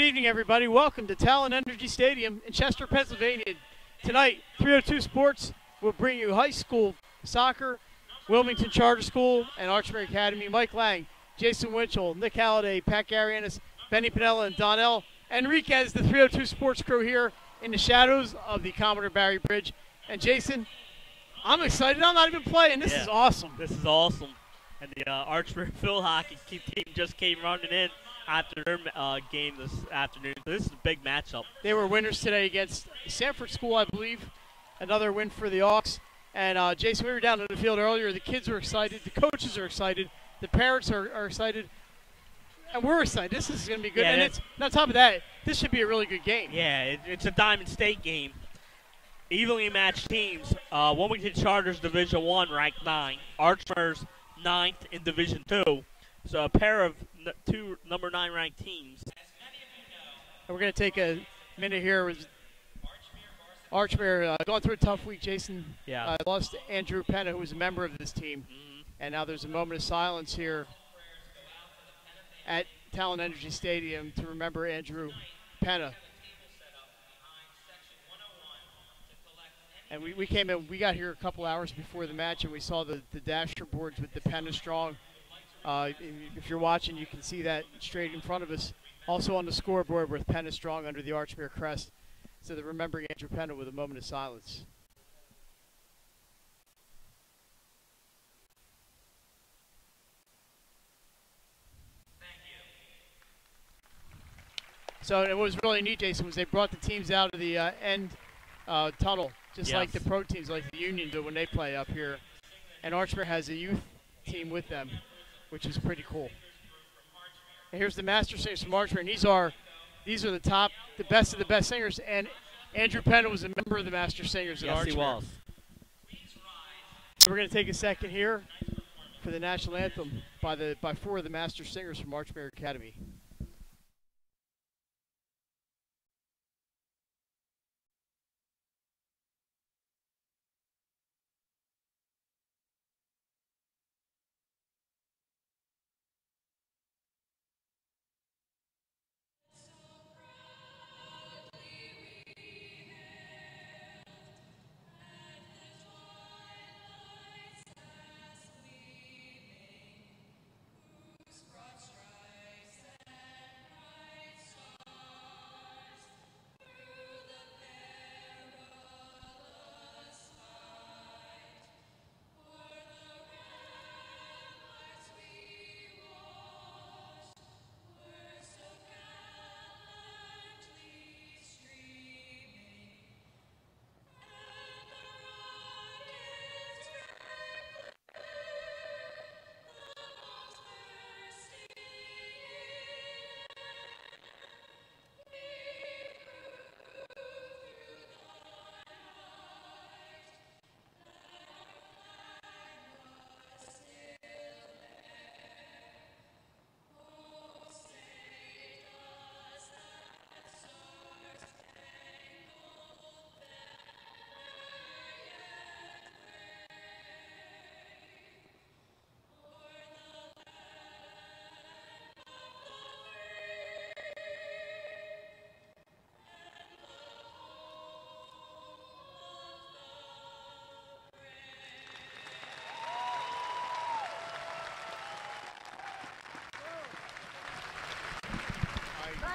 evening, everybody. Welcome to Talen Energy Stadium in Chester, Pennsylvania. Tonight, 302 Sports will bring you high school soccer, Wilmington Charter School, and Archmere Academy. Mike Lang, Jason Winchell, Nick Halliday, Pat Garianis, Benny Pinella, and Donnell Enriquez, the 302 Sports crew here in the shadows of the Commodore Barry Bridge. And Jason, I'm excited. I'm not even playing. This is awesome. This is awesome. And the Archmere field hockey team just came running in after their game this afternoon. So this is a big matchup. They were winners today against Sanford School, I believe. Another win for the Hawks. And Jason, we were down in the field earlier. The kids are excited. The coaches are excited. The parents are excited. And we're excited. This is going to be good. Yeah, and it's, on top of that, this should be a really good game. Yeah, it's a Diamond State game. Evenly matched teams. Wilmington Charters Division I ranked 9. Archmere's 9th in Division 2. So a pair of two number 9 ranked teams. And we're going to take a minute here with Archmere going through a tough week. Jason lost Andrew Penna, who was a member of this team. And now there's a moment of silence here at Talen Energy Stadium to remember Andrew Penna. And we came in, we got here a couple hours before the match, and we saw the dasher boards with the Penna Strong. If you're watching, you can see that straight in front of us. Also on the scoreboard with Penna Strong under the Archmere crest. So they're remembering Andrew Penna with a moment of silence. So it was really neat, Jason, was they brought the teams out of the end tunnel, just like the pro teams, like the Union do when they play up here. And Archmere has a youth team with them, which is pretty cool. And here's the master singers from Archmere, and these are the best of the best singers. And Andrew Penna was a member of the master singers at Archmere. Yes, he was. We're going to take a second here for the national anthem by 4 of the master singers from Archmere Academy.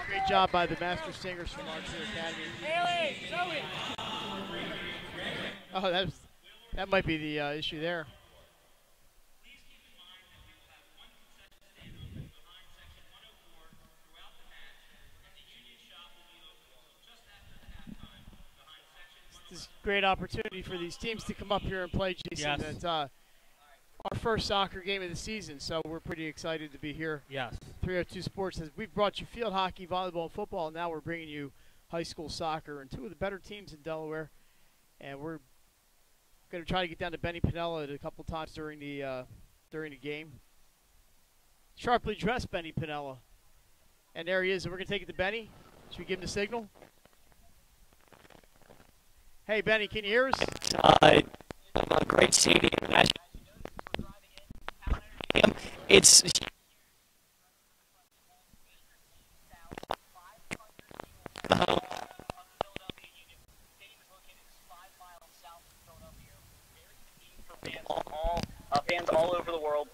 Great job by the master singers from Archmere Academy. Oh, that might be the issue there. This is a great opportunity for these teams to come up here and play, Jason. Yes. It's our first soccer game of the season, so we're pretty excited to be here. Yes. 302 Sports says we've brought you field hockey, volleyball, and football, and now we're bringing you high school soccer and 2 of the better teams in Delaware. And we're going to try to get down to Benny Pinella a couple times during the game. Sharply dressed Benny Pinella. And there he is, and we're going to take it to Benny. Should we give him the signal? Hey, Benny, can you hear us? A great stadium. It's fans all over the world.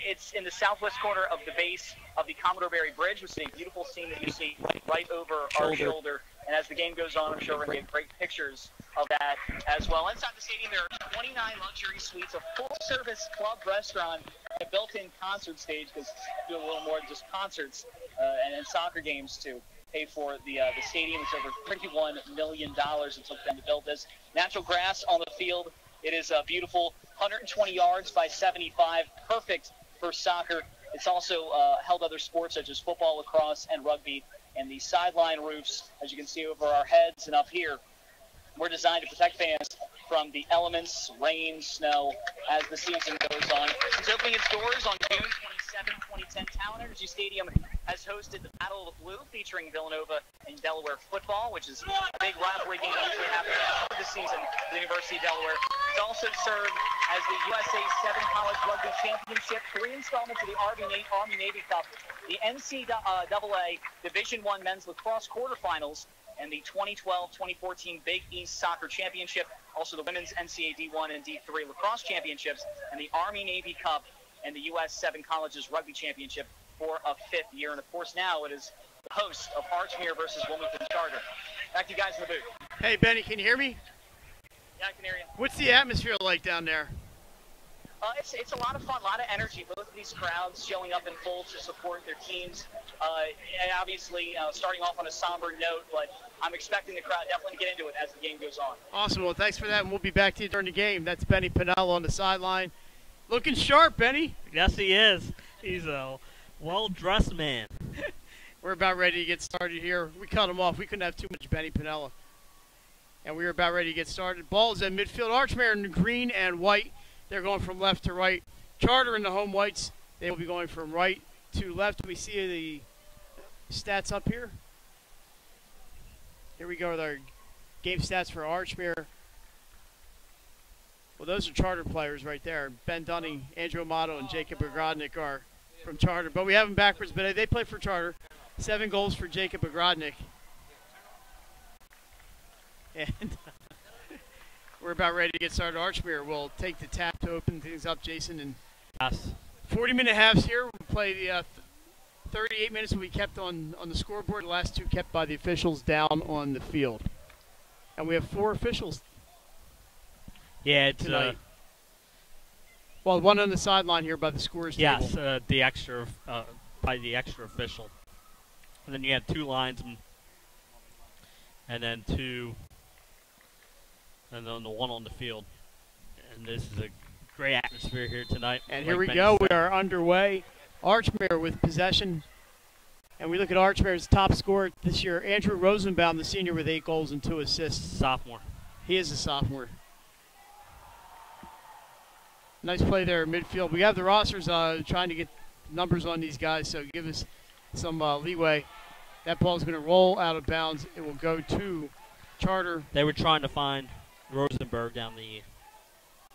It's in the southwest corner of the base of the Commodore Barry Bridge, which is a beautiful scene that you see right over our shoulder. And as the game goes on, I'm sure we're going to get great pictures of that as well. Inside the stadium, there are 29 luxury suites, a full-service club restaurant, a built-in concert stage, because we do a little more than just concerts and soccer games to pay for the stadium. It's over $31 million it took them to build this. Natural grass on the field. It is beautiful, 120 yards by 75, perfect for soccer. It's also held other sports such as football, lacrosse, and rugby. And the sideline roofs, as you can see over our heads and up here, were designed to protect fans from the elements, rain, snow, as the season goes on. It's opening its doors on June 27, 2010. Talen Energy Stadium has hosted the Battle of the Blue, featuring Villanova and Delaware football, which is a big rivalry game that usually happens this season at the University of Delaware. It's also served as the USA 7 College Rugby Championship, 3 installments of the Army-Navy Cup, the NCAA Division I Men's Lacrosse quarterfinals, and the 2012-2014 Big East Soccer Championship, also the Women's NCAA D1 and D3 Lacrosse Championships, and the Army-Navy Cup and the US 7 Colleges Rugby Championship for a 5th year. And, of course, now it is the host of Archmere versus Wilmington Charter. Back to you guys in the booth. Hey, Benny, can you hear me? Yeah, I can hear you. What's the atmosphere like down there? It's a lot of fun, a lot of energy. Both of these crowds showing up in full to support their teams. And obviously, starting off on a somber note, but I'm expecting the crowd definitely to get into it as the game goes on. Awesome. Well, thanks for that, and we'll be back to you during the game. That's Benny Pinello on the sideline. Looking sharp, Benny. Yes, he is. He's a well-dressed man. We're about ready to get started here. We cut him off. We couldn't have too much Benny Pinello. And we were about ready to get started. Ball is at midfield. Archmere in green and white. They're going from left to right. Charter in the home whites. They will be going from right to left. We see the stats up here. Here we go with our game stats for Archmere. Well, those are Charter players right there. Ben Dunning, Andrew Amato, and Jacob Agrodnik are from Charter. But we have them backwards, but they play for Charter. 7 goals for Jacob Agrodnik. And we're about ready to get started. Archmere will take the tap to open things up, Jason. And Yes. 40-minute halves here. We'll play the 38 minutes will be kept on the scoreboard. The last 2 kept by the officials down on the field. And we have 4 officials. Yeah, it's tonight. Well, one on the sideline here by the scores table. yes, the extra by the extra official. And then you have 2 linesmen, and then 2, and then the 1 on the field. And this is a great atmosphere here tonight. And here we go. We are underway. Archmere with possession. And we look at Archmere's top scorer this year, Andrew Rosenbaum, the senior, with 8 goals and 2 assists. Sophomore. He is a sophomore. Nice play there in midfield. We have the rosters trying to get numbers on these guys, so give us some leeway. That ball is going to roll out of bounds. It will go to Charter. They were trying to find Rosenberg down the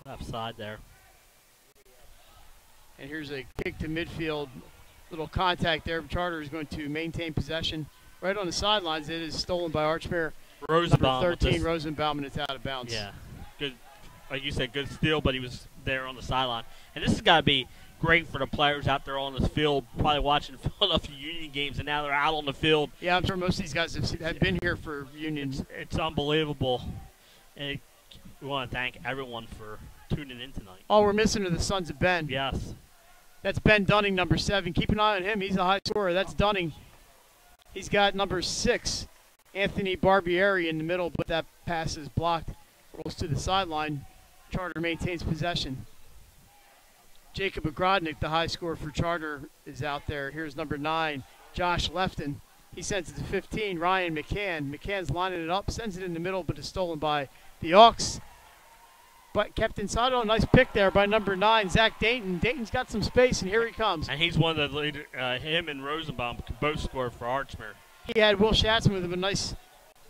left side there. And here's a kick to midfield. Little contact there. Charter is going to maintain possession right on the sidelines. It is stolen by Archmere. Rosenbaum. Number 13, Rosenbaum, and it's out of bounds. Yeah. Good. Like you said, good steal, but he was there on the sideline. And this has got to be great for the players out there on this field, probably watching Philadelphia Union games, and now they're out on the field. Yeah, I'm sure most of these guys have been here for Union. It's unbelievable. And we want to thank everyone for tuning in tonight. All we're missing are the sons of Ben. Yes. That's Ben Dunning, number 7. Keep an eye on him. He's a high scorer. That's Dunning. He's got number 6, Anthony Barbieri, in the middle, but that pass is blocked. Rolls to the sideline. Charter maintains possession. Jacob Agrodnik, the high scorer for Charter, is out there. Here's number 9, Josh Lefton. He sends it to 15, Ryan McCann. McCann's lining it up, sends it in the middle, but is stolen by the Hawks. But kept inside. Oh, nice pick there by number 9, Zach Dayton. Dayton's got some space, and here he comes. And he's one of the leaders. Him and Rosenbaum both scored for Archmere. He had Will Schatzman with him, a nice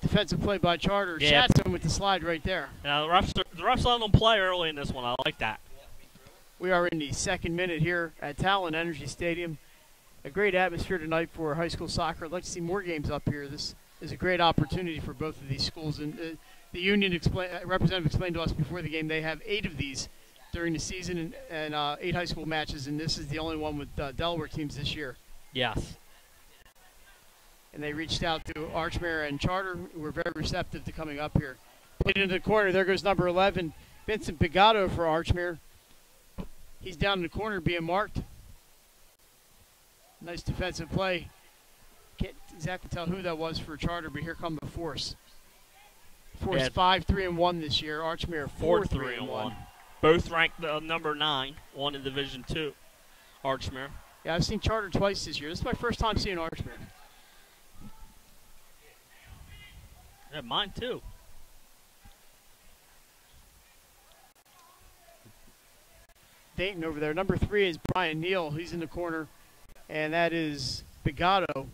defensive play by Charter. Yeah. Schatzman with the slide right there. Now the refs let them play early in this one. I like that. We are in the 2nd minute here at Talen Energy Stadium. A great atmosphere tonight for high school soccer. I'd like to see more games up here. This is a great opportunity for both of these schools. And the Union representative explained to us before the game they have 8 of these during the season and 8 high school matches, and this is the only one with Delaware teams this year. Yes. And they reached out to Archmere and Charter, who were very receptive to coming up here. Put into the corner. There goes number 11, Vincent Bigato for Archmere. He's down in the corner being marked. Nice defensive play. Can't exactly tell who that was for Charter, but here come the Force. Force 5-3-1 this year. Archmere 4-3-1. Both ranked number 9, one in Division 2. Archmere. Yeah, I've seen Charter twice this year. This is my first time seeing Archmere. Yeah, mine too. Dayton over there. Number 3 is Brian Neal. He's in the corner, and that is Bigato.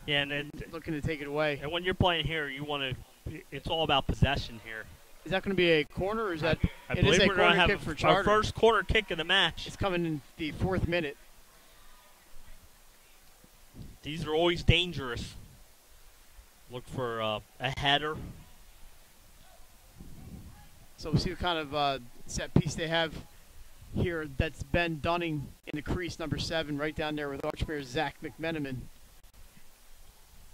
Yeah, and looking to take it away. And when you're playing here, you want to. It's all about possession here. Is that going to be a corner, or is that? I it believe is a we're going to corner have kick for Charter. our first corner kick of the match. It's coming in the 4th minute. These are always dangerous. Look for a header. So we'll see what kind of set piece they have here. That's Ben Dunning in the crease, number 7, right down there with Archmere's Zach McMenamin.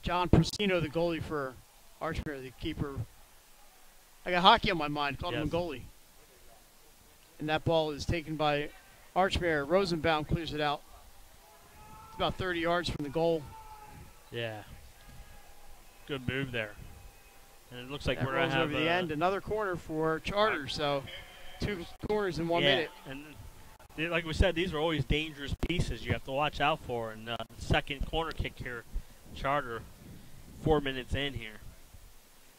John Procino, the goalie for Archmere, the keeper. I got hockey on my mind, called him a goalie. And that ball is taken by Archmere. Rosenbaum clears it out. It's about 30 yards from the goal. Yeah. Good move there. And it looks like that we're going to have over the end. Another corner for Charter. So 2 corners in 1 minute. And like we said, these are always dangerous pieces you have to watch out for. And the second corner kick here, Charter, 4 minutes in here.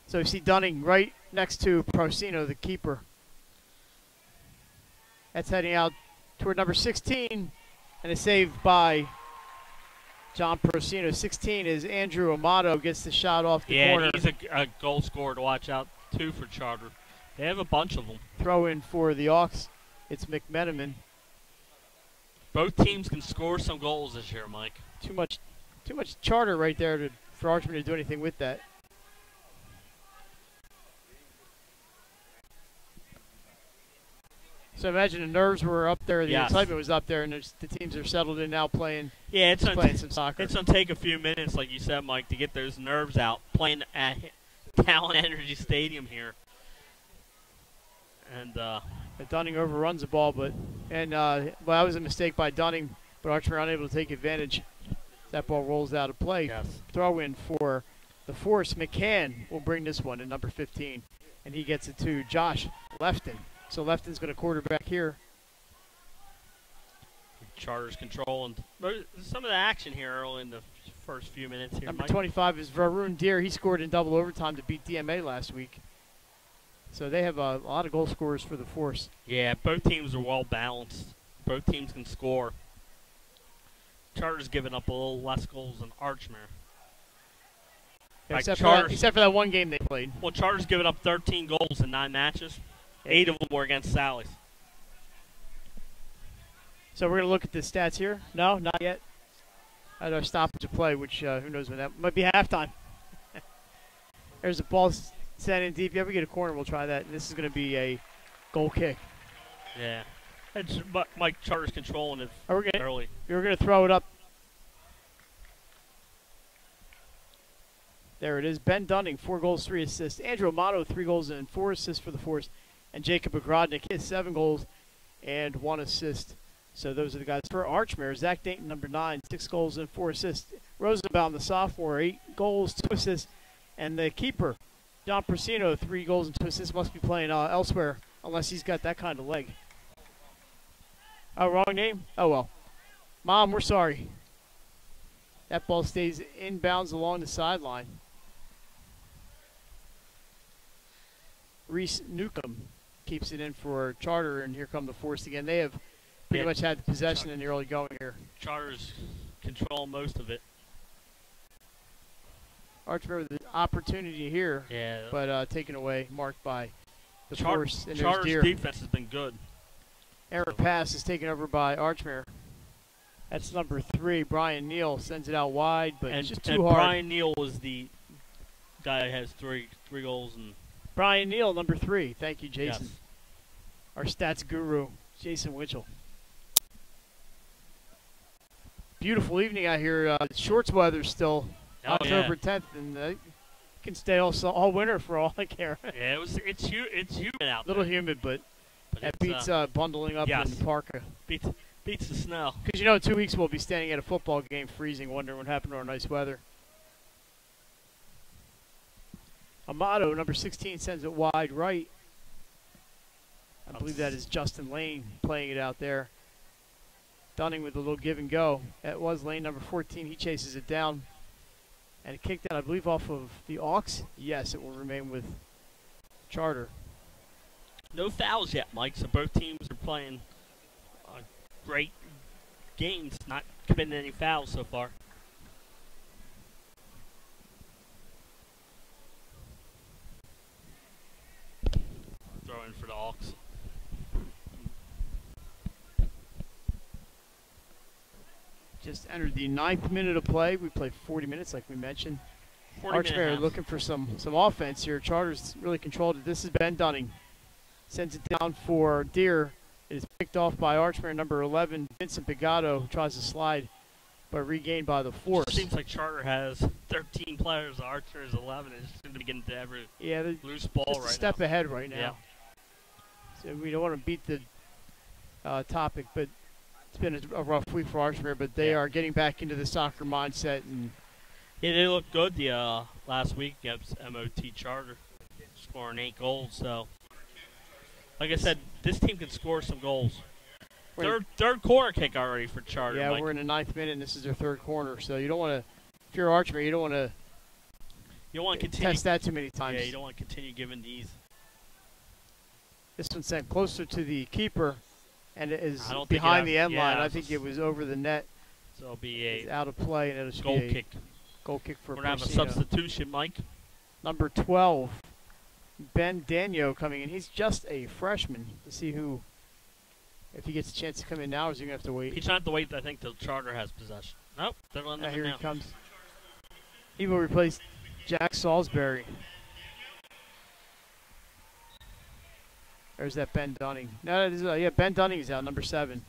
So you see Dunning right next to Procino, the keeper. That's heading out toward number 16, and it's saved by John Procino. 16 is Andrew Amato, gets the shot off the corner. Yeah, he's a goal scorer to watch out, too, for Charter. They have a bunch of them. Throw in for the Hawks. It's McMenamin. Both teams can score some goals this year, Mike. Too much Charter right there for Archmere to do anything with that. So imagine the nerves were up there, the excitement was up there, and the teams are settled in now playing. Yeah, it's playing some soccer. It's gonna take a few minutes, like you said, Mike, to get those nerves out. Playing at Talen Energy Stadium here, and Dunning overruns the ball, well, that was a mistake by Dunning, but Archmere unable to take advantage. That ball rolls out of play. Yes. Throw in for the Force. McCann will bring this one in number 15, and he gets it to Josh Lefton. So Lefton's going to quarterback here. Charter's controlling some of the action here early in the first few minutes here. Number Mike. 25 is Varun Deer. He scored in double overtime to beat DMA last week. So they have a lot of goal scorers for the Force. Yeah, both teams are well balanced. Both teams can score. Charter's giving up a little less goals than Archmere. Yeah, except for that one game they played. Well, Charter's given up 13 goals in 9 matches. 8 of them were against Sally's. So we're going to look at the stats here. No, not yet. At our stoppage of play, which who knows when that might be halftime. There's a ball sent in deep. If you ever get a corner, we'll try that. And this is going to be a goal kick. Yeah. It's Mike Charter's controlling it early. We're going to throw it up. There it is. Ben Dunning, 4 goals, 3 assists. Andrew Amato, 3 goals and 4 assists for the Force. And Jacob Agrodnik, his 7 goals and 1 assist. So those are the guys for Archmere. Zach Dayton, number 9, 6 goals and 4 assists. Rosenbaum, the sophomore, 8 goals, 2 assists. And the keeper, John Procino, 3 goals and 2 assists. Must be playing elsewhere unless he's got that kind of leg. Oh, wrong name? Oh, well. Mom, we're sorry. That ball stays inbounds along the sideline. Reese Newcomb keeps it in for Charter, and here come the Force again. They have pretty much had the possession in the early going here. Charter's control most of it. Archmere with the opportunity here, but taken away, marked by the Force. And Charter's defense has been good. Error pass is taken over by Archmere. That's number 3. Brian Neal sends it out wide, but it's just too hard. Brian Neal is the guy that has three goals. And Brian Neal, number 3. Thank you, Jason. Yes. our stats guru, Jason Winchell. Beautiful evening out here. Shorts weather still, October 10th, and it can stay all winter for all I care. Yeah, it's humid out A little there. humid, but that beats bundling up yes. in the parka. Beats the snow. Because in 2 weeks we'll be standing at a football game freezing, wondering what happened to our nice weather. Amato, number 16, sends it wide right. I believe that is Justin Lane playing it out there. Dunning with a little give and go. That was Lane, number 14. He chases it down. And it kicked out, I believe, off of the aux. Yes, it will remain with Charter. No fouls yet, Mike, so both teams are playing great games, not committing any fouls so far. Throw in for the aux. Just entered the 9th minute of play. We played 40 minutes, like we mentioned. 40-minute Archmere half. looking for some offense here. Charter's really controlled it. This is Ben Dunning. Sends it down for Deer. It is picked off by Archmere, number 11, Vincent Pigato, who tries to slide, but regained by the force. Seems like Charter has 13 players. Archer is 11. It's going to be getting to every loose ball just right a step now. ahead right now. Yeah. So we don't want to beat the topic, but it's been a rough week for Archmere, but they are getting back into the soccer mindset. And yeah, they looked good the last week against MOT Charter, scoring 8 goals. So, like I said, this team can score some goals. Third corner kick already for Charter. Yeah, Mike. we're in the 9th minute, and this is their 3rd corner. So you don't want to, if you're Archmere, you don't want to continue test that too many times. Yeah, you don't want to continue giving these. This one sent closer to the keeper, and it is I don't think behind the end line. yeah, I think it was over the net. So it'll be It's a out of play, and it'll goal be a kick. goal kick for We're going to have a Persino. substitution, Mike. Number 12, Ben Daniel coming in. He's just a freshman. To see if he gets a chance to come in now, or is he going to have to wait? He's going to have to wait, I think, till Charter has possession. Nope, they're letting him in Here now. he comes. He will replace Jack Salisbury. There's that Ben Dunning. No, that is, Ben Dunning is out, number 7,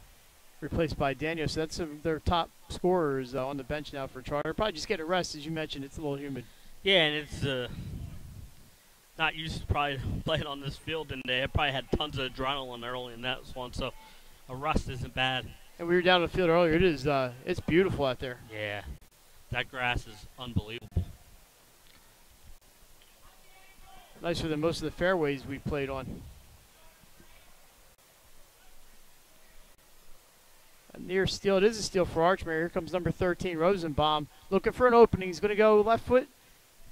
replaced by Daniel. So that's their top scorers on the bench now for Charter. Probably just get a rest, as you mentioned. It's a little humid. Yeah, and it's not used to probably playing on this field, and they probably had tons of adrenaline early in that one, so a rust isn't bad. And we were down on the field earlier. It is, it's beautiful out there. Yeah, that grass is unbelievable. Nicer than most of the fairways we played on. A near steal. It is a steal for Archmere. Here comes number 13, Rosenbaum, looking for an opening. He's going to go left foot.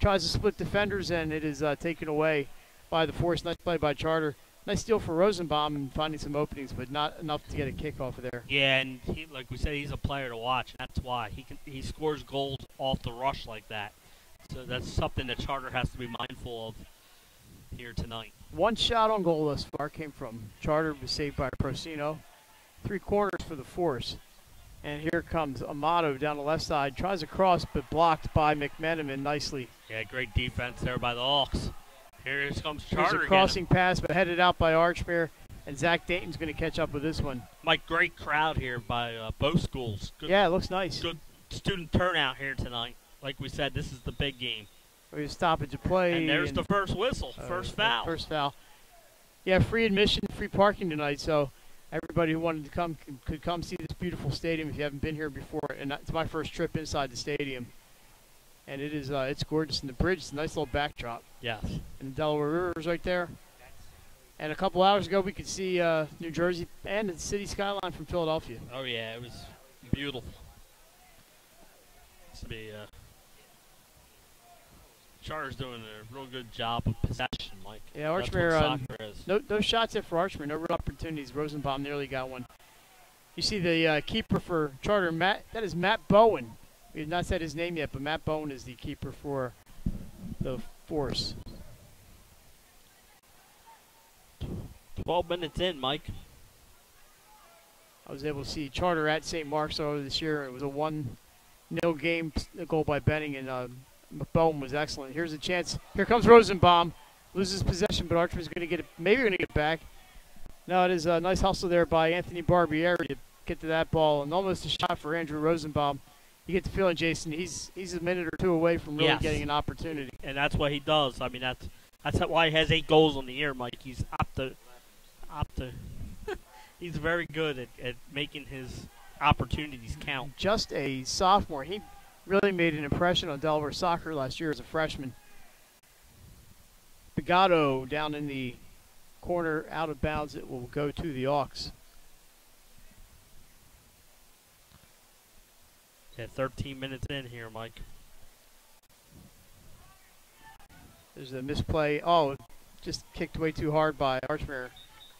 Tries to split defenders, and it is taken away by the force. Nice play by Charter. Nice steal for Rosenbaum and finding some openings, but not enough to get a kick off of there. Yeah, and he, like we said, he's a player to watch. That's why he scores goals off the rush like that. So that's something that Charter has to be mindful of here tonight. One shot on goal thus far came from Charter, was saved by Procino. 3 corners for the force. And here comes Amato down the left side. Tries a cross, but blocked by McMenamin nicely. Yeah, great defense there by the Hawks. Here comes There's Charter a crossing pass, but headed out by Archmere. And Zach Dayton's going to catch up with this one. Mike, great crowd here by both schools. Good, Yeah, it looks nice. good student turnout here tonight. Like we said, this is the big game. We stoppage of play. And there's the first whistle, first foul. First foul. Yeah, free admission, free parking tonight. So everybody who wanted to come could come see this beautiful stadium if you haven't been here before. And it's my first trip inside the stadium. And it is it's gorgeous. And the bridge is a nice little backdrop. Yes. And the Delaware River is right there. And a couple hours ago, we could see New Jersey and the city skyline from Philadelphia. Oh, yeah, it was beautiful. This will be Charter's doing a real good job of possession, Mike. Yeah, That's what Archmere, soccer is. no shots yet for Archmere. No real opportunities. Rosenbaum nearly got one. You see the keeper for Charter, Matt. That is Matt Bowen. We have not said his name yet, but Matt Bowen is the keeper for the Force. 12 minutes in, Mike. I was able to see Charter at St. Mark's earlier this year. It was a 1-0 game, a goal by Benning, and Bowen was excellent. Here's a chance. Here comes Rosenbaum. Loses possession, but Archmere's going to get it. Maybe going to get it back. No, it is a nice hustle there by Anthony Barbieri to get to that ball, and almost a shot for Andrew Rosenbaum. You get the feeling, Jason, he's a minute or two away from really getting an opportunity. And that's what he does. I mean, that's why he has 8 goals on the year, Mike. He's he's very good at making his opportunities count. Just a sophomore. He really made an impression on Delaware soccer last year as a freshman. Bigato down in the corner, out of bounds. It will go to the Auks. Yeah, 13 minutes in here, Mike. There's a misplay. Oh, just kicked way too hard by Archmere.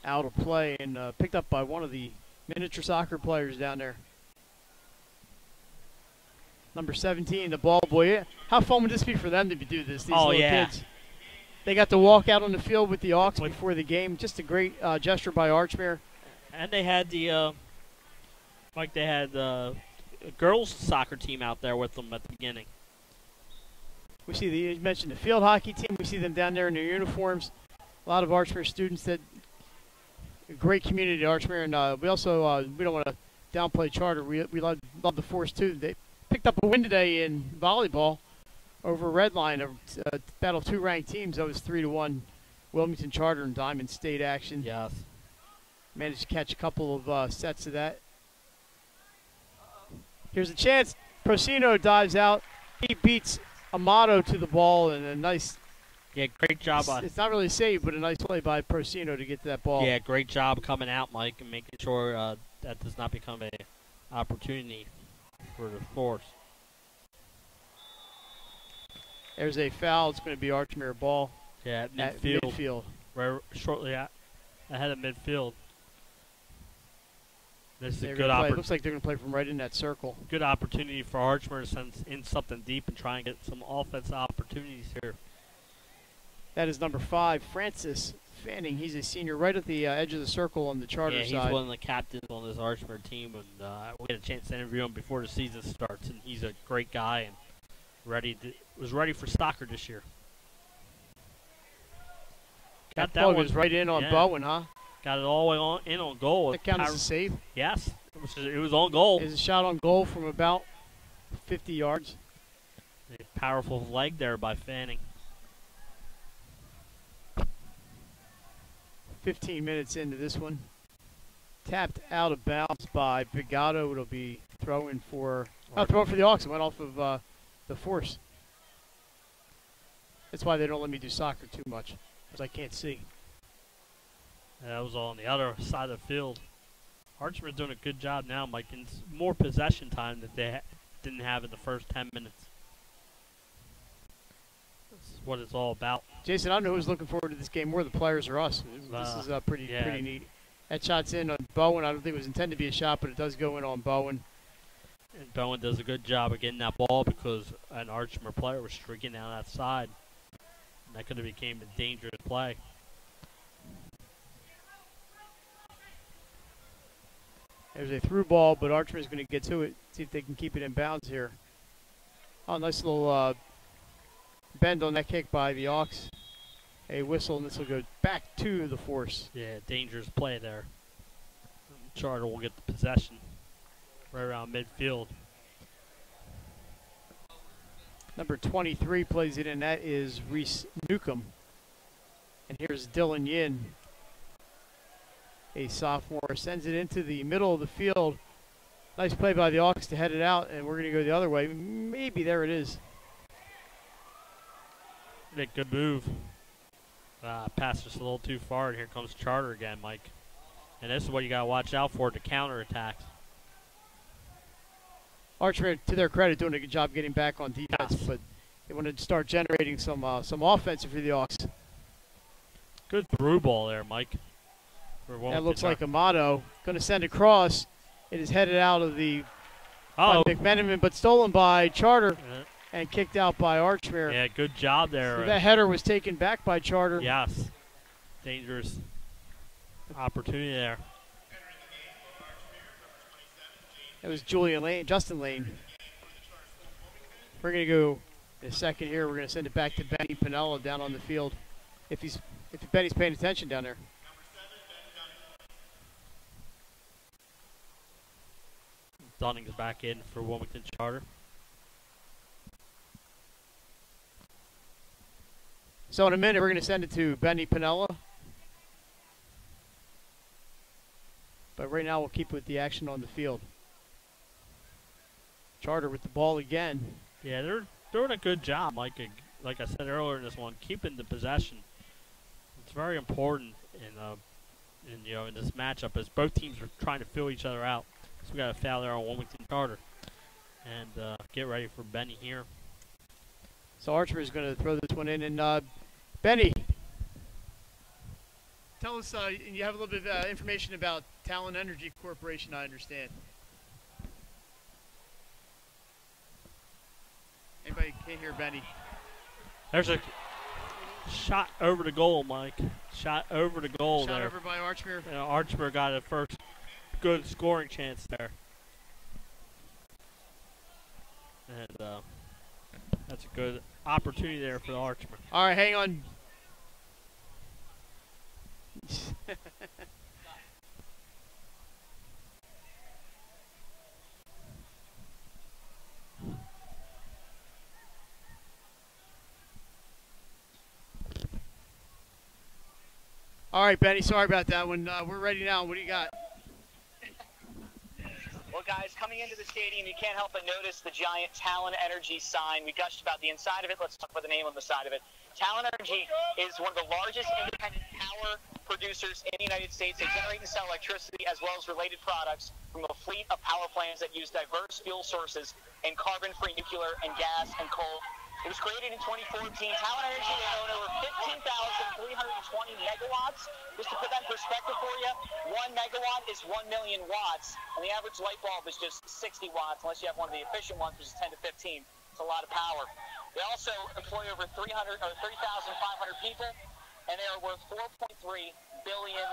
Out of play and picked up by one of the miniature soccer players down there. Number 17, the ball boy. How fun would this be for them to do this, these little kids? They got to walk out on the field with the Auks before the game. Just a great gesture by Archmere. And they had the girls soccer team out there with them at the beginning. We see you mentioned the field hockey team. We see them down there in their uniforms. A lot of Archmere students. That a great community at Archmere, and we also we don't want to downplay Charter. We love the Force too. They picked up a win today in volleyball over Redline. A battle of 2 ranked teams. That was 3-1. Wilmington Charter and Diamond State action. Yes. Managed to catch a couple of sets of that. Here's a chance. Procino dives out. He beats Amato to the ball, and a nice. Yeah, great job. It's not really a save, but a nice play by Procino to get to that ball. Yeah, great job coming out, Mike, and making sure that does not become an opportunity for the Force. There's a foul. It's going to be Archmere ball. Yeah, at midfield. Right, shortly ahead of midfield. This is a good opportunity. Looks like they're going to play from right in that circle. Good opportunity for Archmere to send in something deep and try and get some offensive opportunities here. That is number 5, Francis Fanning. He's a senior right at the edge of the circle on the Charter side. Yeah, he's one of the captains on this Archmere team, and we'll get a chance to interview him before the season starts. And he's a great guy and was ready for soccer this year. That ball goes right in on Bowen, huh? Got it all the way in on goal. That counts as a save? Yes. It was on goal. It was a shot on goal from about 50 yards. A powerful leg there by Fanning. 15 minutes into this one. Tapped out of bounds by Bigato. It'll be throwing for the Auks. It went off of the Force. That's why they don't let me do soccer too much, because I can't see. Yeah, that was all on the other side of the field. Archmere's doing a good job now, Mike, and it's more possession time that they didn't have in the first 10 minutes. That's what it's all about. Jason, I don't know who's looking forward to this game more, the players or us. This is pretty neat. That shot's in on Bowen. I don't think it was intended to be a shot, but it does go in on Bowen. And Bowen does a good job of getting that ball because an Archmere player was streaking down that side. And that could have became a dangerous play. There's a through ball, but Archmere's going to get to it, see if they can keep it in bounds here. Oh, nice little bend on that kick by the Auks. A whistle, and this will go back to the Force. Yeah, dangerous play there. Charter will get the possession right around midfield. Number 23 plays it in. That is Reese Newcomb. And here's Dylan Yin, a sophomore, sends it into the middle of the field. Nice play by the Auks to head it out, and we're going to go the other way. Maybe there it is. Good move. Passed just a little too far, and here comes Charter again, Mike. And this is what you got to watch out for, the counterattacks. Archmere, to their credit, doing a good job getting back on defense, but they want to start generating some offense for the Auks. Good through ball there, Mike. That looks like Amato. Going to send across. It is headed out of the by McMenamin, but stolen by Charter and kicked out by Archmere. Yeah, good job there. So that header was taken back by Charter. Yes. Dangerous opportunity there. That was Justin Lane. We're going to go in a second here. We're going to send it back to Benny Pinella down on the field. If Benny's paying attention down there. Dunning's back in for Wilmington Charter. So in a minute, we're going to send it to Benny Pinella. But right now, we'll keep with the action on the field. Charter with the ball again. Yeah, they're doing a good job, like I said earlier in this one, keeping the possession. It's very important in this matchup as both teams are trying to fill each other out. So we got a foul there on Wilmington Charter, and get ready for Benny here. So Archmere is going to throw this one in, and Benny, tell us. You have a little bit of information about Talen Energy Corporation, I understand. Anybody can't hear Benny? There's a shot over the goal, Mike. Shot over the goal there. Shot over by Archmere. Archmere got a first good scoring chance there. And that's a good opportunity there for the Archmere. All right, hang on. All right, Benny, sorry about that one. We're ready now. What do you got? Well, guys, coming into the stadium, you can't help but notice the giant Talen Energy sign. We gushed about the inside of it. Let's talk about the name on the side of it. Talen Energy is one of the largest independent power producers in the United States. They generate and sell electricity as well as related products from a fleet of power plants that use diverse fuel sources and carbon-free nuclear and gas and coal. It was created in 2014. Talen Energy, they own over 15,320 megawatts. Just to put that in perspective for you, 1 megawatt is 1 million watts, and the average light bulb is just 60 watts, unless you have one of the efficient ones, which is 10 to 15. It's a lot of power. They also employ over 30,500 people, and they are worth $4.3 billion.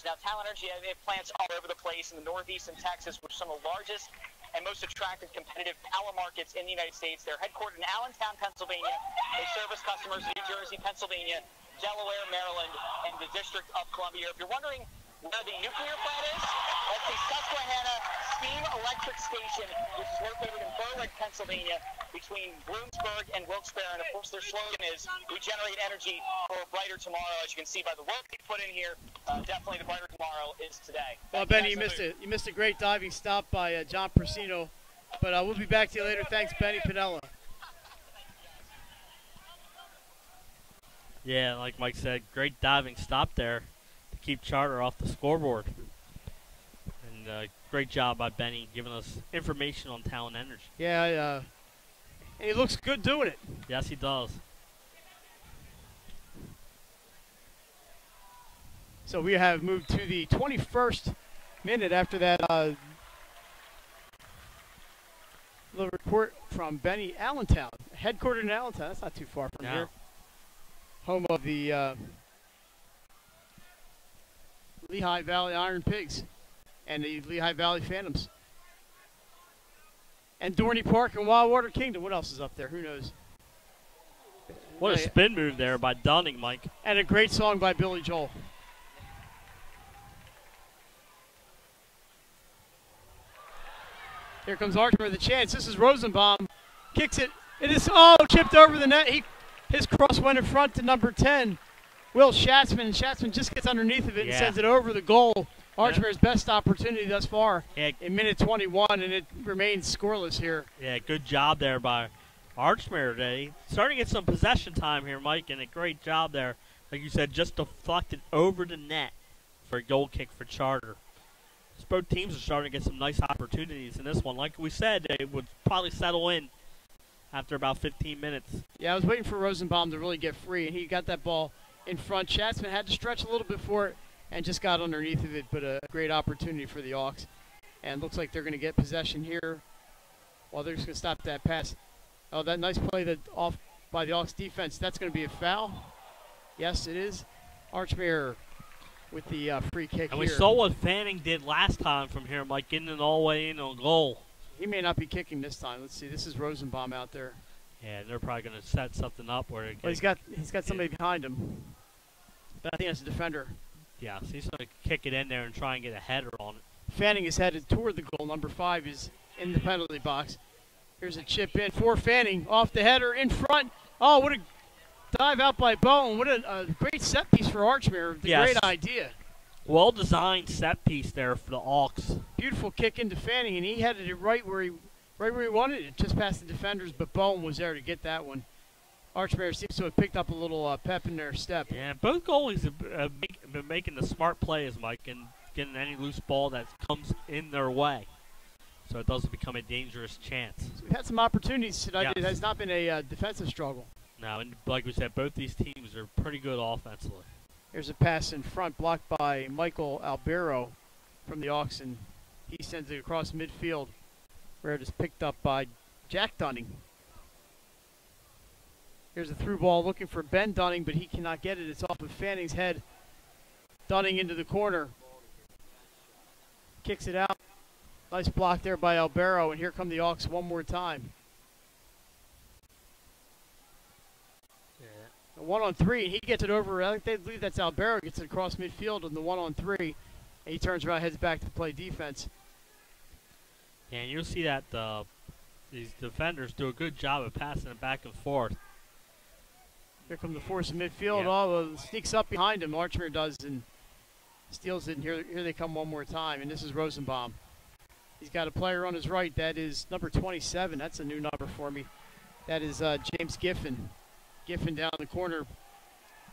Now, Talen Energy, they have plants all over the place in the Northeast and Texas, which are some of the largest and most attractive competitive power markets in the United States. They're headquartered in Allentown, Pennsylvania. They service customers in New Jersey, Pennsylvania, Delaware, Maryland, and the District of Columbia. If you're wondering where the nuclear plant is, that's the Susquehanna Steam Electric Station, which is located in Berwick, Pennsylvania, between Bloomsburg and Wilkes-Barre. And, of course, their slogan is, we generate energy for a brighter tomorrow. As you can see by the work they put in here, definitely the brighter tomorrow is today. Well, Benny, you missed a great diving stop by John Persino. But we'll be back to you later. Thanks, Benny Pinella. Yeah, like Mike said, great diving stop there to keep Charter off the scoreboard. And great job by Benny giving us information on Talen Energy. Yeah, and he looks good doing it. Yes, he does. So we have moved to the 21st minute after that little report from Benny Allentown, headquartered in Allentown. That's not too far from here. Home of the Lehigh Valley Iron Pigs and the Lehigh Valley Phantoms. And Dorney Park and Wildwater Kingdom. What else is up there? Who knows? What a spin move there by Dunning, Mike. And a great song by Billy Joel. Here comes Archmere with the chance. This is Rosenbaum. Kicks it. It is, chipped over the net. His cross went in front to number 10, Will Schatzman. And Schatzman just gets underneath of it and sends it over the goal. Archmere's best opportunity thus far in minute 21, and it remains scoreless here. Yeah, good job there by Archmere today. Starting to get some possession time here, Mike, and a great job there. Like you said, just deflected over the net for a goal kick for Charter. Both teams are starting to get some nice opportunities in this one. Like we said, they would probably settle in after about 15 minutes. Yeah, I was waiting for Rosenbaum to really get free, and he got that ball in front. Schatzman had to stretch a little bit for it and just got underneath of it, but a great opportunity for the Hawks. And looks like they're going to get possession here. Well, they're just going to stop that pass. Oh, that nice play off by the Hawks defense. That's going to be a foul. Yes, it is. Archmere with the free kick and here. We saw what Fanning did last time from here, Mike, getting it all the way in on goal. He may not be kicking this time. Let's see. This is Rosenbaum out there. Yeah, they're probably going to set something up where he's got somebody behind him. But I think that's a defender. Yeah, so he's going to kick it in there and try and get a header on it. Fanning is headed toward the goal. Number 5 is in the penalty box. Here's a chip in for Fanning. Off the header in front. Oh, what a dive out by Bowen. What a great set piece for Archmere. Yes. Great idea. Well-designed set piece there for the Hawks. Beautiful kick into Fanning, and he headed it right where he wanted it, just past the defenders, but Bowen was there to get that one. Archmere seems to have picked up a little pep in their step. Yeah, both goalies have been making the smart plays, Mike, and getting any loose ball that comes in their way, so it doesn't become a dangerous chance. So we've had some opportunities tonight. Yes. It has not been a defensive struggle. No, and like we said, both these teams are pretty good offensively. Here's a pass in front, blocked by Michael Albero from the Hawks, and he sends it across midfield, where it is picked up by Jack Dunning. Here's a through ball looking for Ben Dunning, but he cannot get it. It's off of Fanning's head. Dunning into the corner. Kicks it out. Nice block there by Albero, and here come the Hawks one more time. A 1-on-3, and he gets it over. I think they believe that's Albero. Gets it across midfield on the 1-on-3, and he turns around, heads back to play defense. Yeah, and you'll see that these defenders do a good job of passing it back and forth. Here come the force in midfield. Yeah. Oh, sneaks up behind him. Archmere does and steals it. And here they come one more time. And this is Rosenbaum. He's got a player on his right. That is number 27. That's a new number for me. That is James Giffen. Giffen down the corner,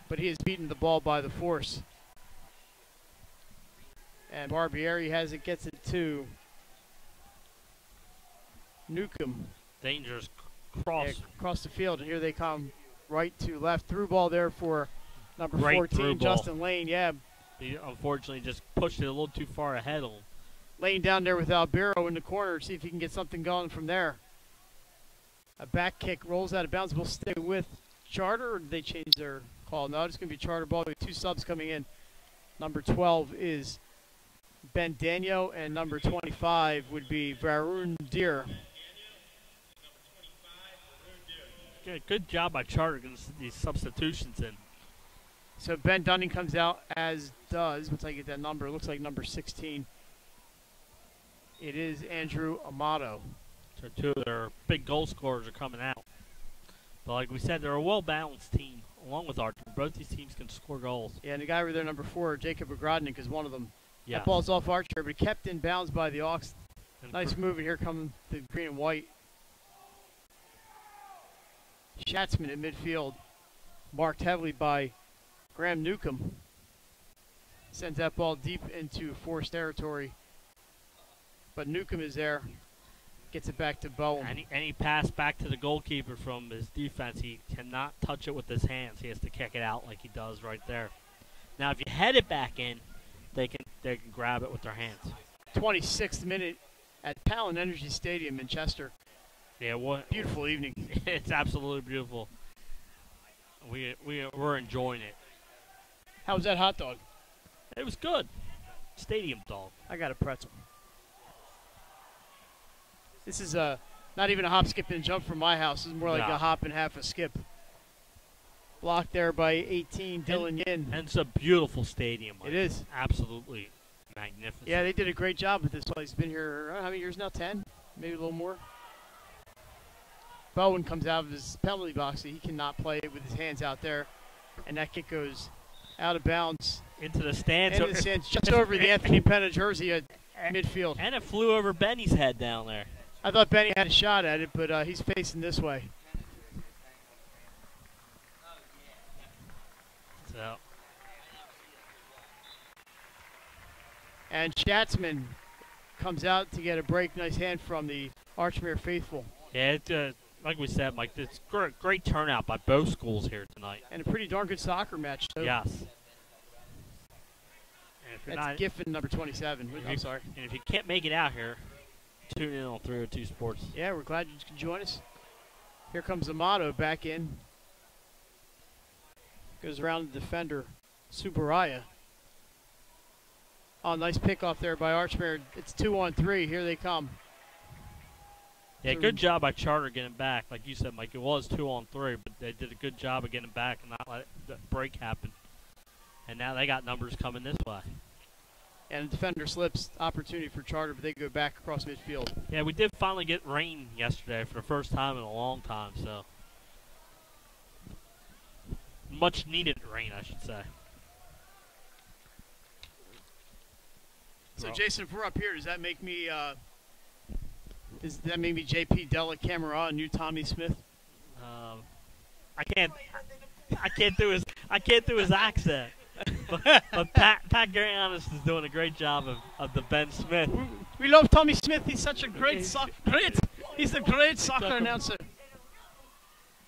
but he has beaten the ball by the force. And Barbieri has it, gets it to Newcomb. Dangerous cross. Yeah, across the field, and here they come. Right to left. Through ball there for number Great 14, through ball. Justin Lane. Yeah, He unfortunately just pushed it a little too far ahead of him. Lane down there with Albero in the corner. See if he can get something going from there. A back kick rolls out of bounds. We'll stay with Charter, or did they change their call? No, it's going to be Charter ball. We have 2 subs coming in. Number 12 is Ben Daniel, and number 25 would be Varun Deer. Good job by Charter getting these substitutions in. So Ben Dunning comes out, as does, once I get that number, it looks like number 16. It is Andrew Amato. So 2 of their big goal scorers are coming out. But like we said, they're a well-balanced team, along with Archmere. Both these teams can score goals. Yeah, and the guy over there, number 4, Jacob Ogrodnik, is one of them. Yeah. That ball's off Archmere, but kept in bounds by the Hawks. And Nice move, and here come the green and white. Schatzman in midfield, marked heavily by Graham Newcomb. Sends that ball deep into Force territory, but Newcomb is there. Gets it back to Bowen. Any pass back to the goalkeeper from his defense, he cannot touch it with his hands. He has to kick it out like he does right there. Now, if you head it back in, they can grab it with their hands. 26th minute at Talen Energy Stadium in Chester. Yeah, what Beautiful evening. It's absolutely beautiful. We're enjoying it. How was that hot dog? It was good. Stadium dog. I got a pretzel. This is not even a hop, skip, and jump from my house. This is more like No. a hop and half a skip. Blocked there by 18, Dylan Yin. And it's a beautiful stadium. It is. Absolutely magnificent. Yeah, they did a great job with this place. Been here, how many years now? 10? Maybe a little more. Bowen comes out of his penalty box, so he cannot play it with his hands out there. And that kick goes out of bounds. Into the stands. Into the stands, just over the Anthony Penna jersey at midfield. And it flew over Benny's head down there. I thought Benny had a shot at it, but he's facing this way. So. And Schatzman comes out to get a break. Nice hand from the Archmere faithful. Yeah, like we said, Mike, it's great turnout by both schools here tonight. And a pretty darn good soccer match, too. Yes. And if you're That's not, Giffen, number 27. I'm sorry. And if you can't make it out here, tune in on 302 Sports. Yeah, we're glad you could join us. Here comes Amato back in. Goes around the defender, Subaraya. Oh, nice pick off there by Archmere. It's 2-on-3. Here they come. Yeah, good job by Charter getting back. Like you said, Mike, it was 2-on-3, but they did a good job of getting back and not let the break happen. And now they got numbers coming this way. And the defender slips, opportunity for Charter, but they go back across midfield. Yeah, we did finally get rain yesterday for the first time in a long time, so. Much needed rain, I should say. So, Jason, if we're up here, does that make me JP Della Camera and you Tommy Smith? I can't do his accent. but Pat Garianis is doing a great job of the Ben Smith. We love Tommy Smith. He's such a he's a great soccer announcer.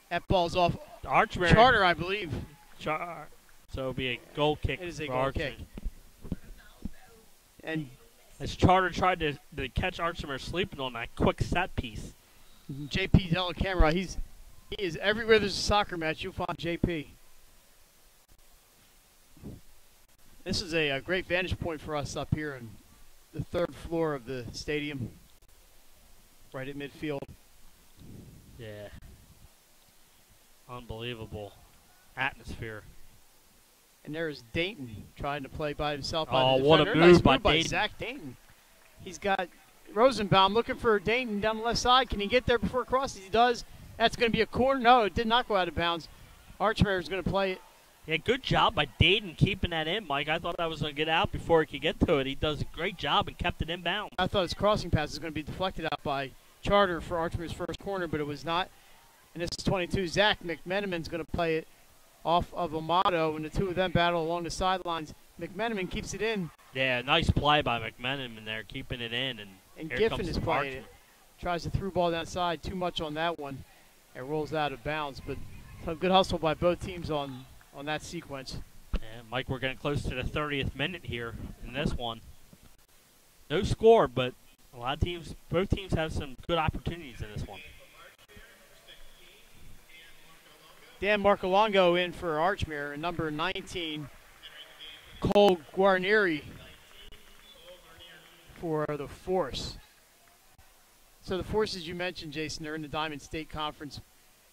That ball's off Archmere. Charter, I believe. So it'll be a goal kick. It is a for goal Archmere. kick. And as Charter tried to catch Archmere sleeping on that quick set piece. JP Della Camera, he is everywhere there's a soccer match, you'll find JP. This is a great vantage point for us up here on the third floor of the stadium, right at midfield. Yeah. Unbelievable atmosphere. And there's Dayton trying to play by himself. Oh, by the what a defender. move Nice by move by Dayton. Zach Dayton. He's got Rosenbaum looking for Dayton down the left side. Can he get there before it crosses? He does. That's going to be a corner. No, it did not go out of bounds. Archmere is going to play it. Yeah, good job by Dayton keeping that in, Mike. I thought that was going to get out before he could get to it. He does a great job and kept it inbound. I thought his crossing pass was going to be deflected out by Charter for Archmere's first corner, but it was not. And this is 22. Zach McMenamin's going to play it off of Amato, and the two of them battle along the sidelines. McMenamin keeps it in. Yeah, nice play by McMenamin there, keeping it in. And here Giffen comes is playing Archmere. it. Tries to through ball down side. Too much on that one. It rolls out of bounds, but some good hustle by both teams on that sequence. And Mike, we're getting close to the 30th minute here in this one. No score, but a lot of teams, both teams have some good opportunities in this one. Dan Marcolongo in for Archmere, and number 19, Cole Guarnieri for the Force. So the Forces you mentioned, Jason, they're in the Diamond State Conference,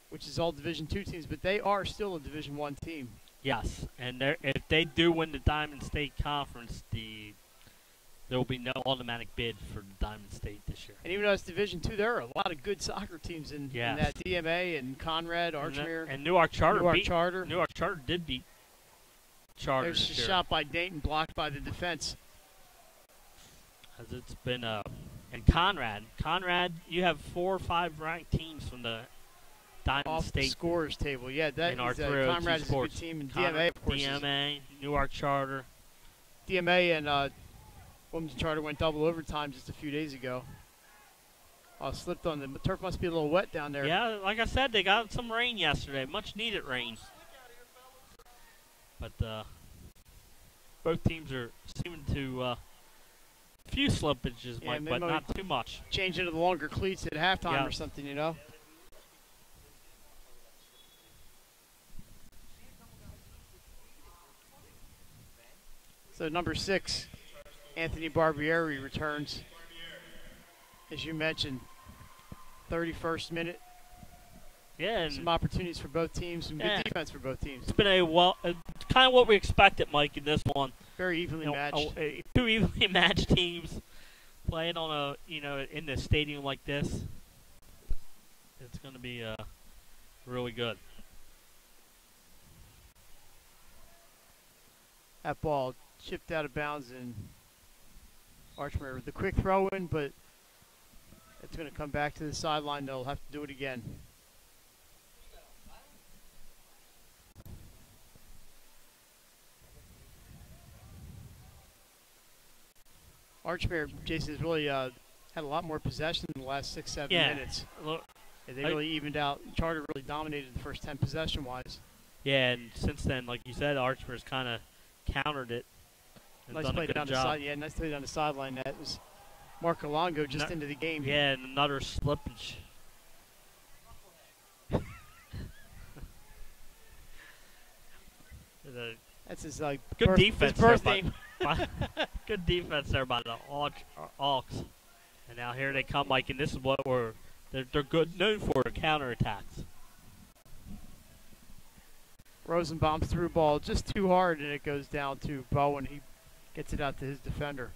which is all Division II teams, but they are still a Division I team. Yes, and if they do win the Diamond State Conference, there will be no automatic bid for the Diamond State this year. And even though it's Division II, there are a lot of good soccer teams in that DMA and Conrad, Archmere. And Newark Charter Newark Charter did beat Charter. There's a shot by Dayton, blocked by the defense. As it's been and Conrad, you have 4 or 5 ranked teams from the Diamond off State the scorers table. Yeah, that in our is, Conrad is a good team, and DMA, of course. DMA, Newark Charter. DMA and Wilmington Charter went double overtime just a few days ago. Slipped on the turf. Must be a little wet down there. Yeah, like I said, they got some rain yesterday, much needed rain. But both teams are seeming to few slippages, Mike, but not too much. Change into the longer cleats at halftime or something, you know. So number 6, Anthony Barbieri returns. As you mentioned, 31st minute. Yeah, and some opportunities for both teams, some good defense for both teams. It's been kind of what we expected, Mike, in this one. Very evenly matched. 2 evenly matched teams playing on in the stadium like this. It's going to be really good. That ball chipped out of bounds in Archmere with the quick throw in, but it's going to come back to the sideline. They'll have to do it again. Archmere, Jason, has really had a lot more possession in the last 6-7 minutes. They really evened out. Charter really dominated the first 10 possession-wise. Yeah, and since then, like you said, Archmere's kind of countered it. Nice play down the side. Yeah, nice play down the sideline. That was Mark Alongo just into the game. Yeah, and another slippage. That's his good defense. His birthday. Good defense there by the Hawks. And now here they come, Mike, and this is what they're good known for, counterattacks. Rosenbaum's through ball just too hard, and it goes down to Bowen. He Gets it out to his defender.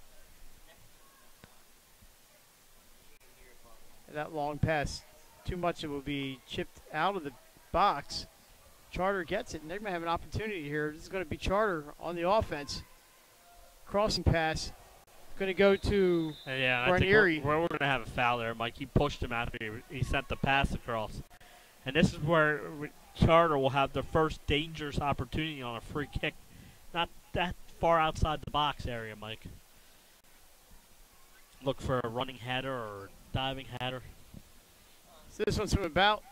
And that long pass, too much, it will be chipped out of the box. Charter gets it, and they're going to have an opportunity here. This is going to be Charter on the offense. Crossing pass. Going to go to Ranieri. We're going to have a foul there, Mike. He pushed him after he sent the pass across. And this is where Charter will have their first dangerous opportunity on a free kick. Not that far outside the box area, Mike. Look for a running header or diving header. So this one's from about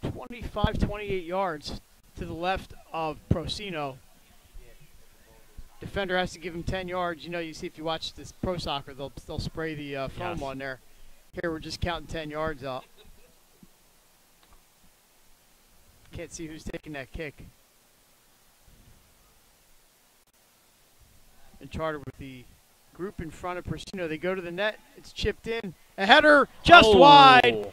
25, 28 yards to the left of Procino. Defender has to give him 10 yards. You know, you see if you watch this pro soccer, they'll spray the foam on there. Here we're just counting 10 yards up. Can't see who's taking that kick. And Charter with the group in front of Procino. They go to the net. It's chipped in. A header just wide.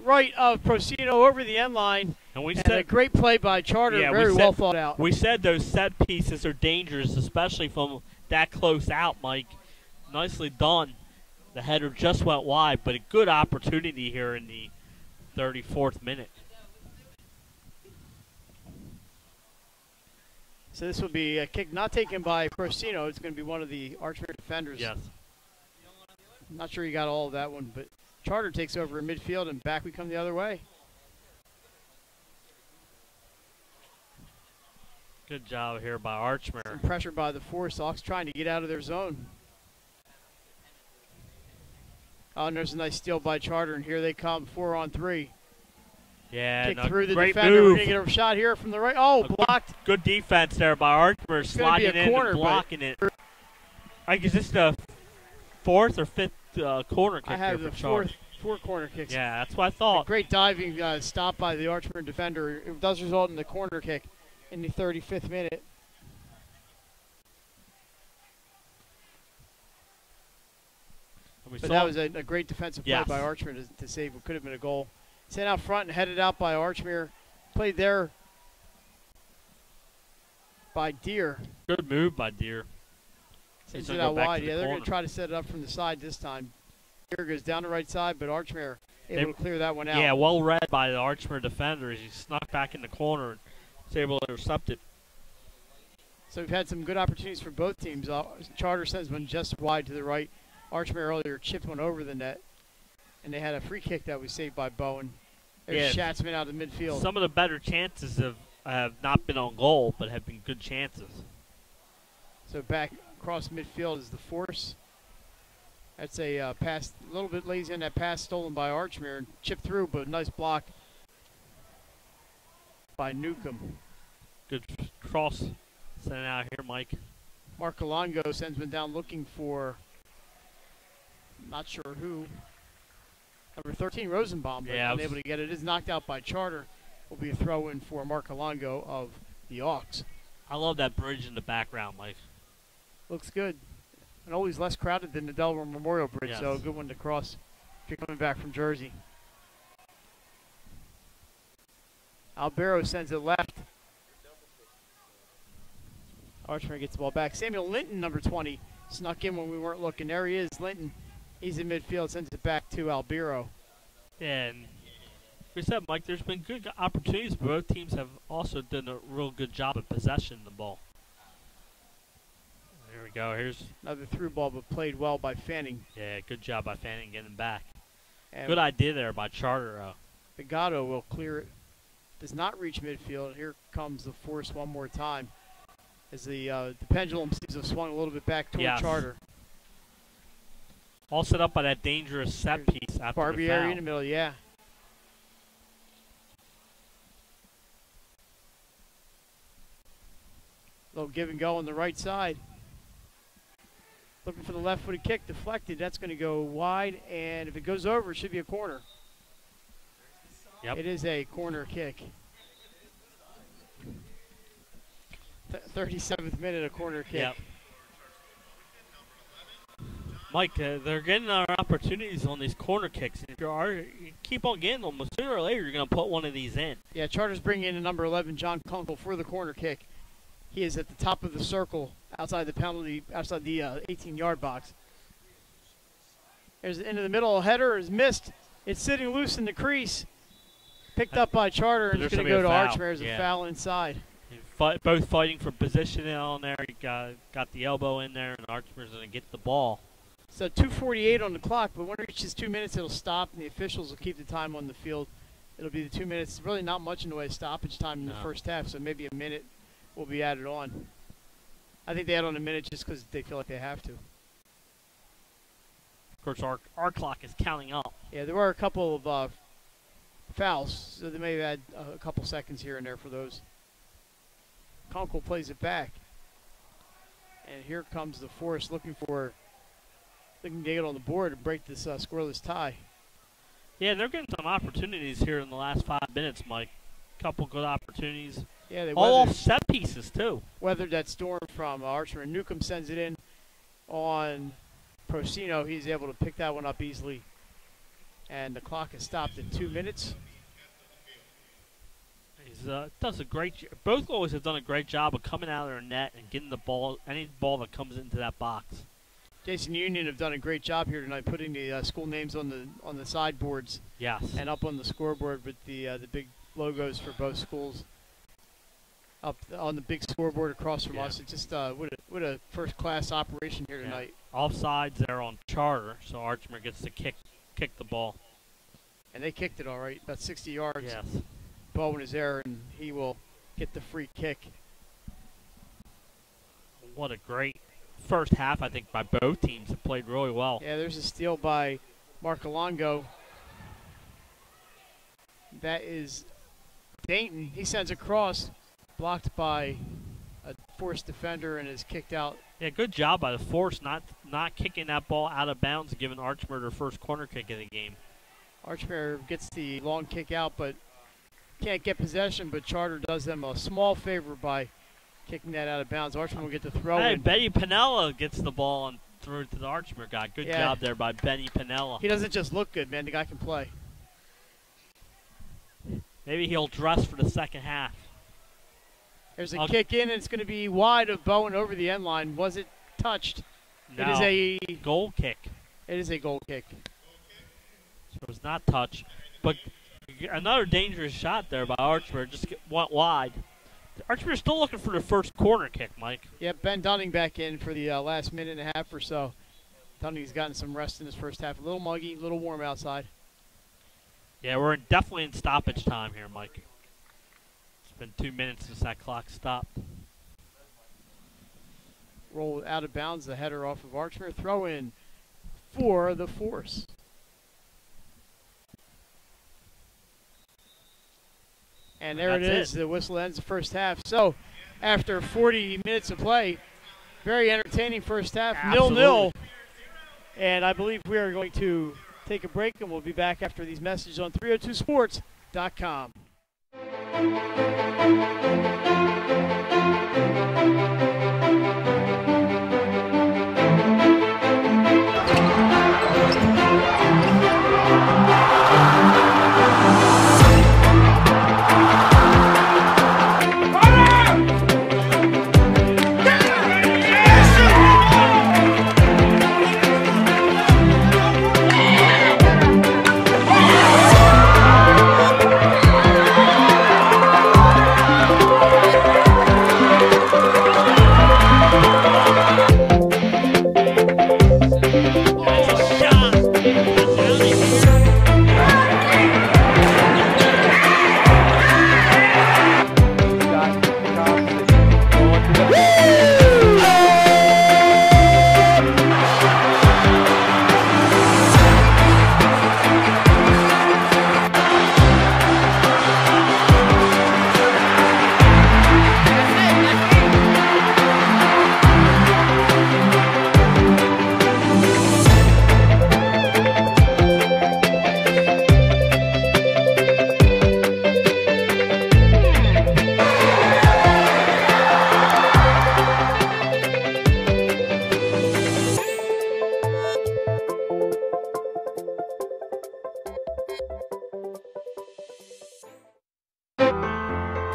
Right of Procino over the end line. And a great play by Charter. Very well thought out. We said those set pieces are dangerous, especially from that close out, Mike. Nicely done. The header just went wide, but a good opportunity here in the 34th minute. So this will be a kick not taken by Procino. It's going to be one of the Archmere defenders. Yes. I'm not sure he got all of that one, but Charter takes over in midfield, and back we come the other way. Good job here by Archmere. Some pressure by the Force Hawks trying to get out of their zone. Oh, and there's a nice steal by Charter, and here they come, 4-on-3. Yeah, kick through the defender. Move. We're going to get a shot here from the right. Oh, blocked. Good defense there by Archmere, sliding in and blocking it. Is this the fourth or fifth corner kick? I have the four corner kicks. Yeah, that's what I thought. A great diving stop by the Archmere defender. It does result in the corner kick in the 35th minute. But that was a great defensive play by Archmere to save what could have been a goal. Sent out front and headed out by Archmere. Played there by Deer. Good move by Deer. Sends it out wide. Yeah, they're going to try to set it up from the side this time. Deer goes down the right side, but Archmere able to clear that one out. Yeah, well read by the Archmere defender as he snuck back in the corner and was able to intercept it. So we've had some good opportunities for both teams. Charter sends one just wide to the right. Archmere earlier chipped one over the net. And they had a free kick that was saved by Bowen. There's Schatzman out of midfield. Some of the better chances have not been on goal, but have been good chances. So back across midfield is the Force. That's a pass, a little bit lazy on that pass, stolen by Archmere. And chipped through, but nice block by Newcomb. Good cross sent out here, Mike. Mark Alongo sends one down looking for, not sure who. Number 13, Rosenbaum, but unable to get it. It is knocked out by Charter. Will be a throw-in for Mark Alongo of the Hawks. I love that bridge in the background, Mike. Looks good. And always less crowded than the Delaware Memorial Bridge, so a good one to cross if you're coming back from Jersey. Albero sends it left. Archmere gets the ball back. Samuel Linton, number 20, snuck in when we weren't looking. There he is, Linton. He's in midfield, sends it back to Albero. And we said, Mike, there's been good opportunities, but both teams have also done a real good job of possession of the ball. There we go. Here's another through ball, but played well by Fanning. Yeah, good job by Fanning getting back. And good idea there by Charter. Bigato will clear it. Does not reach midfield. Here comes the Force one more time as the pendulum seems to have swung a little bit back toward Charter. All set up by that dangerous set piece after Barbieri the foul. in the middle, yeah. Little give and go on the right side. Looking for the left-footed kick, deflected. That's going to go wide, and if it goes over, it should be a corner. Yep. It is a corner kick. 37th minute, a corner kick. Yep. Mike, they're getting our opportunities on these corner kicks. If you keep on getting them, sooner or later you're going to put one of these in. Yeah, Charter's bringing in the number 11, John Kunkel, for the corner kick. He is at the top of the circle outside the 18-yard box. There's into the middle. Header is missed. It's sitting loose in the crease. Picked up by Charter, and it's going to go to Archmere as a foul inside. Both fighting for position on there. You got the elbow in there, and Archmere's going to get the ball. So 2:48 on the clock, but when it reaches 2 minutes, it'll stop, and the officials will keep the time on the field. It'll be the 2 minutes. Really not much in the way of stoppage time in the first half, so maybe a minute will be added on. I think they add on a minute just because they feel like they have to. Of course, our clock is counting up. Yeah, there were a couple of fouls, so they may have had a couple seconds here and there for those. Kunkel plays it back. And here comes the Force looking to get on the board to break this scoreless tie. Yeah, they're getting some opportunities here in the last 5 minutes, Mike. Couple good opportunities. Yeah, they all off set pieces, too. Weathered that storm from Archmere. Newcomb sends it in on Procino. He's able to pick that one up easily. And the clock is stopped at 2 minutes. Does a great. Both goalies have done a great job of coming out of their net and getting the ball, any ball that comes into that box. Jason Union have done a great job here tonight, putting the school names on the sideboards. Yes. And up on the scoreboard with the big logos for both schools. Up on the big scoreboard across from us. It's just what a first class operation here tonight. Offsides there on Charter, so Archmere gets to kick the ball. And they kicked it all right, about 60 yards. Yes. Bowen is there, and he will get the free kick. What a great first half, I think, by both teams. Have played really well. Yeah, there's a steal by Mark Alongo. That is Dayton. He sends a cross, blocked by a Force defender, and is kicked out. Yeah, good job by the Force not kicking that ball out of bounds and giving Archmere their first corner kick of the game. Archmere gets the long kick out, but can't get possession, but Charter does them a small favor by kicking that out of bounds. Archmere will get the throw in. Benny Pinella gets the ball and threw it to the Archmere guy. Good job there by Benny Pinella. He doesn't just look good, man. The guy can play. Maybe he'll dress for the second half. There's a kick in, and it's going to be wide of Bowen over the end line. Was it touched? No. It is a goal kick. It is a goal kick. So it was not touched. But another dangerous shot there by Archmere. Just went wide. Archmere's still looking for their first corner kick, Mike. Yep, Ben Dunning back in for the last minute and a half or so. Dunning's gotten some rest in his first half. A little muggy, a little warm outside. Yeah, we're definitely in stoppage time here, Mike. It's been 2 minutes since that clock stopped. Roll out of bounds, the header off of Archmere. Throw in for the Force. And there it is. The whistle ends the first half. So, after 40 minutes of play, very entertaining first half. 0-0. And I believe we are going to take a break, and we'll be back after these messages on 302sports.com.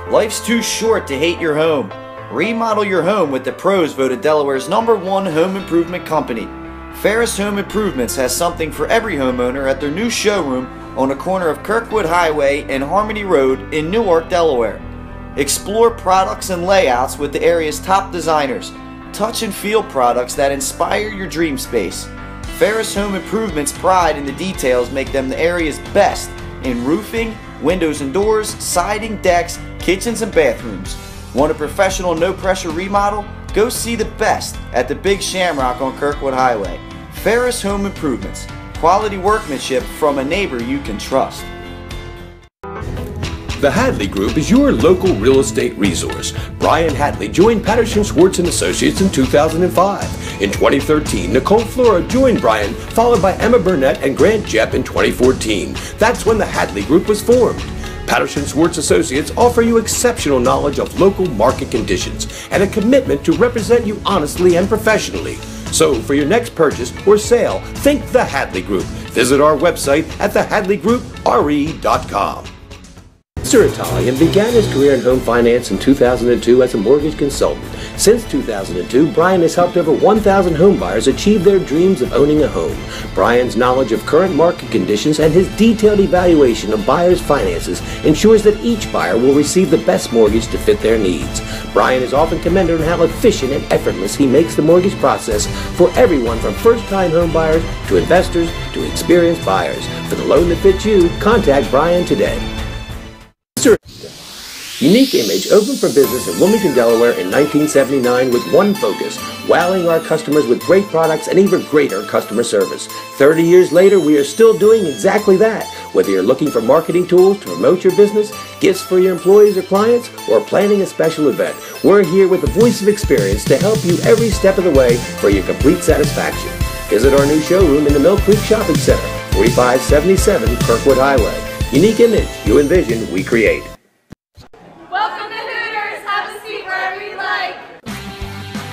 Life's too short to hate your home. Remodel your home with the pros voted Delaware's #1 home improvement company. Ferris Home Improvements has something for every homeowner at their new showroom on the corner of Kirkwood Highway and Harmony Road in Newark, Delaware. Explore products and layouts with the area's top designers. Touch and feel products that inspire your dream space. Ferris Home Improvement's pride in the details make them the area's best in roofing, windows and doors, siding, decks, kitchens, and bathrooms. Want a professional, no-pressure remodel? Go see the best at the Big Shamrock on Kirkwood Highway. Ferris Home Improvements. Quality workmanship from a neighbor you can trust. The Hadley Group is your local real estate resource. Brian Hadley joined Patterson Schwartz & Associates in 2005. In 2013, Nicole Flora joined Brian, followed by Emma Burnett and Grant Jepp in 2014. That's when the Hadley Group was formed. Patterson Schwartz Associates offer you exceptional knowledge of local market conditions and a commitment to represent you honestly and professionally. So for your next purchase or sale, think the Hadley Group. Visit our website at thehadleygroupre.com. Mr. Italian began his career in home finance in 2002 as a mortgage consultant. Since 2002, Brian has helped over 1,000 home buyers achieve their dreams of owning a home. Brian's knowledge of current market conditions and his detailed evaluation of buyers' finances ensures that each buyer will receive the best mortgage to fit their needs. Brian is often commended on how efficient and effortless he makes the mortgage process for everyone from first-time home buyers to investors to experienced buyers. For the loan that fits you, contact Brian today. Unique Image opened for business in Wilmington, Delaware in 1979 with one focus, wowing our customers with great products and even greater customer service. 30 years later, we are still doing exactly that. Whether you're looking for marketing tools to promote your business, gifts for your employees or clients, or planning a special event, we're here with the voice of experience to help you every step of the way for your complete satisfaction. Visit our new showroom in the Mill Creek Shopping Center, 4577 Kirkwood Highway. Unique Image, you envision, we create. Welcome to Hooters. Have a seat wherever you like.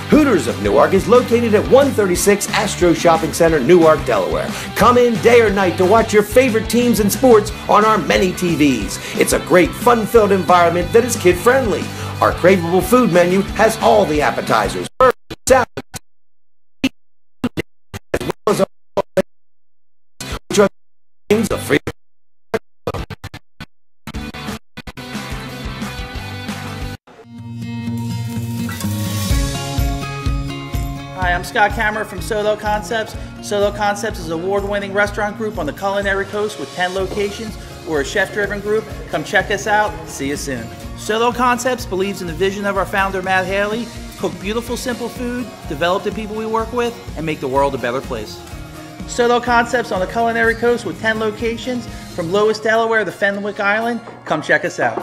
Hooters of Newark is located at 136 Astro Shopping Center, Newark, Delaware. Come in day or night to watch your favorite teams and sports on our many TVs. It's a great, fun-filled environment that is kid-friendly. Our craveable food menu has all the appetizers, burgers, salads, as well as our which are things of free. Hi, I'm Scott Kammerer from Solo Concepts. Solo Concepts is an award-winning restaurant group on the culinary coast with 10 locations. We're a chef-driven group. Come check us out. See you soon. Solo Concepts believes in the vision of our founder, Matt Haley: cook beautiful, simple food, develop the people we work with, and make the world a better place. Solo Concepts on the culinary coast with 10 locations from Lois, Delaware to Fenwick Island. Come check us out.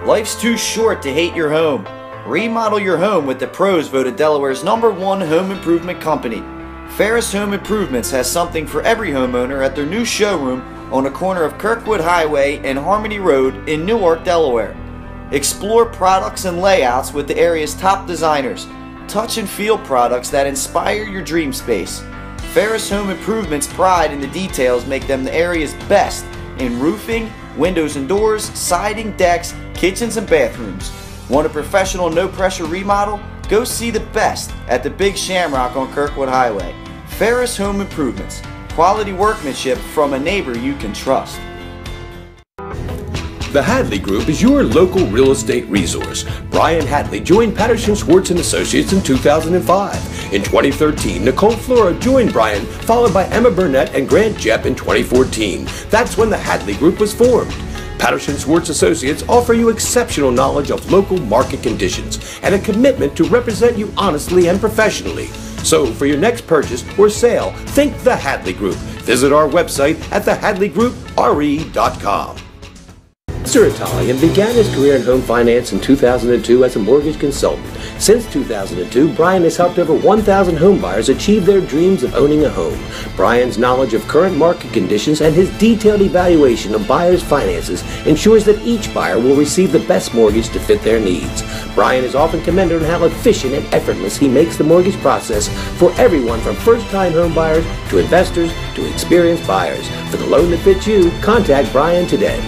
Life's too short to hate your home. Remodel your home with the pros voted Delaware's #1 home improvement company. Ferris Home Improvements has something for every homeowner at their new showroom on the corner of Kirkwood Highway and Harmony Road in Newark, Delaware. Explore products and layouts with the area's top designers. Touch and feel products that inspire your dream space. Ferris Home Improvements' pride in the details make them the area's best in roofing, windows and doors, siding, decks, kitchens, and bathrooms. Want a professional no-pressure remodel? Go see the best at the Big Shamrock on Kirkwood Highway. Ferris Home Improvements. Quality workmanship from a neighbor you can trust. The Hadley Group is your local real estate resource. Brian Hadley joined Patterson Schwartz & Associates in 2005. In 2013, Nicole Flora joined Brian, followed by Emma Burnett and Grant Jepp in 2014. That's when the Hadley Group was formed. Patterson Schwartz Associates offer you exceptional knowledge of local market conditions and a commitment to represent you honestly and professionally. So for your next purchase or sale, think the Hadley Group. Visit our website at thehadleygroupre.com. Mr. Italian began his career in home finance in 2002 as a mortgage consultant. Since 2002, Brian has helped over 1,000 homebuyers achieve their dreams of owning a home. Brian's knowledge of current market conditions and his detailed evaluation of buyers' finances ensures that each buyer will receive the best mortgage to fit their needs. Brian is often commended on how efficient and effortless he makes the mortgage process for everyone from first-time homebuyers to investors to experienced buyers. For the loan that fits you, contact Brian today.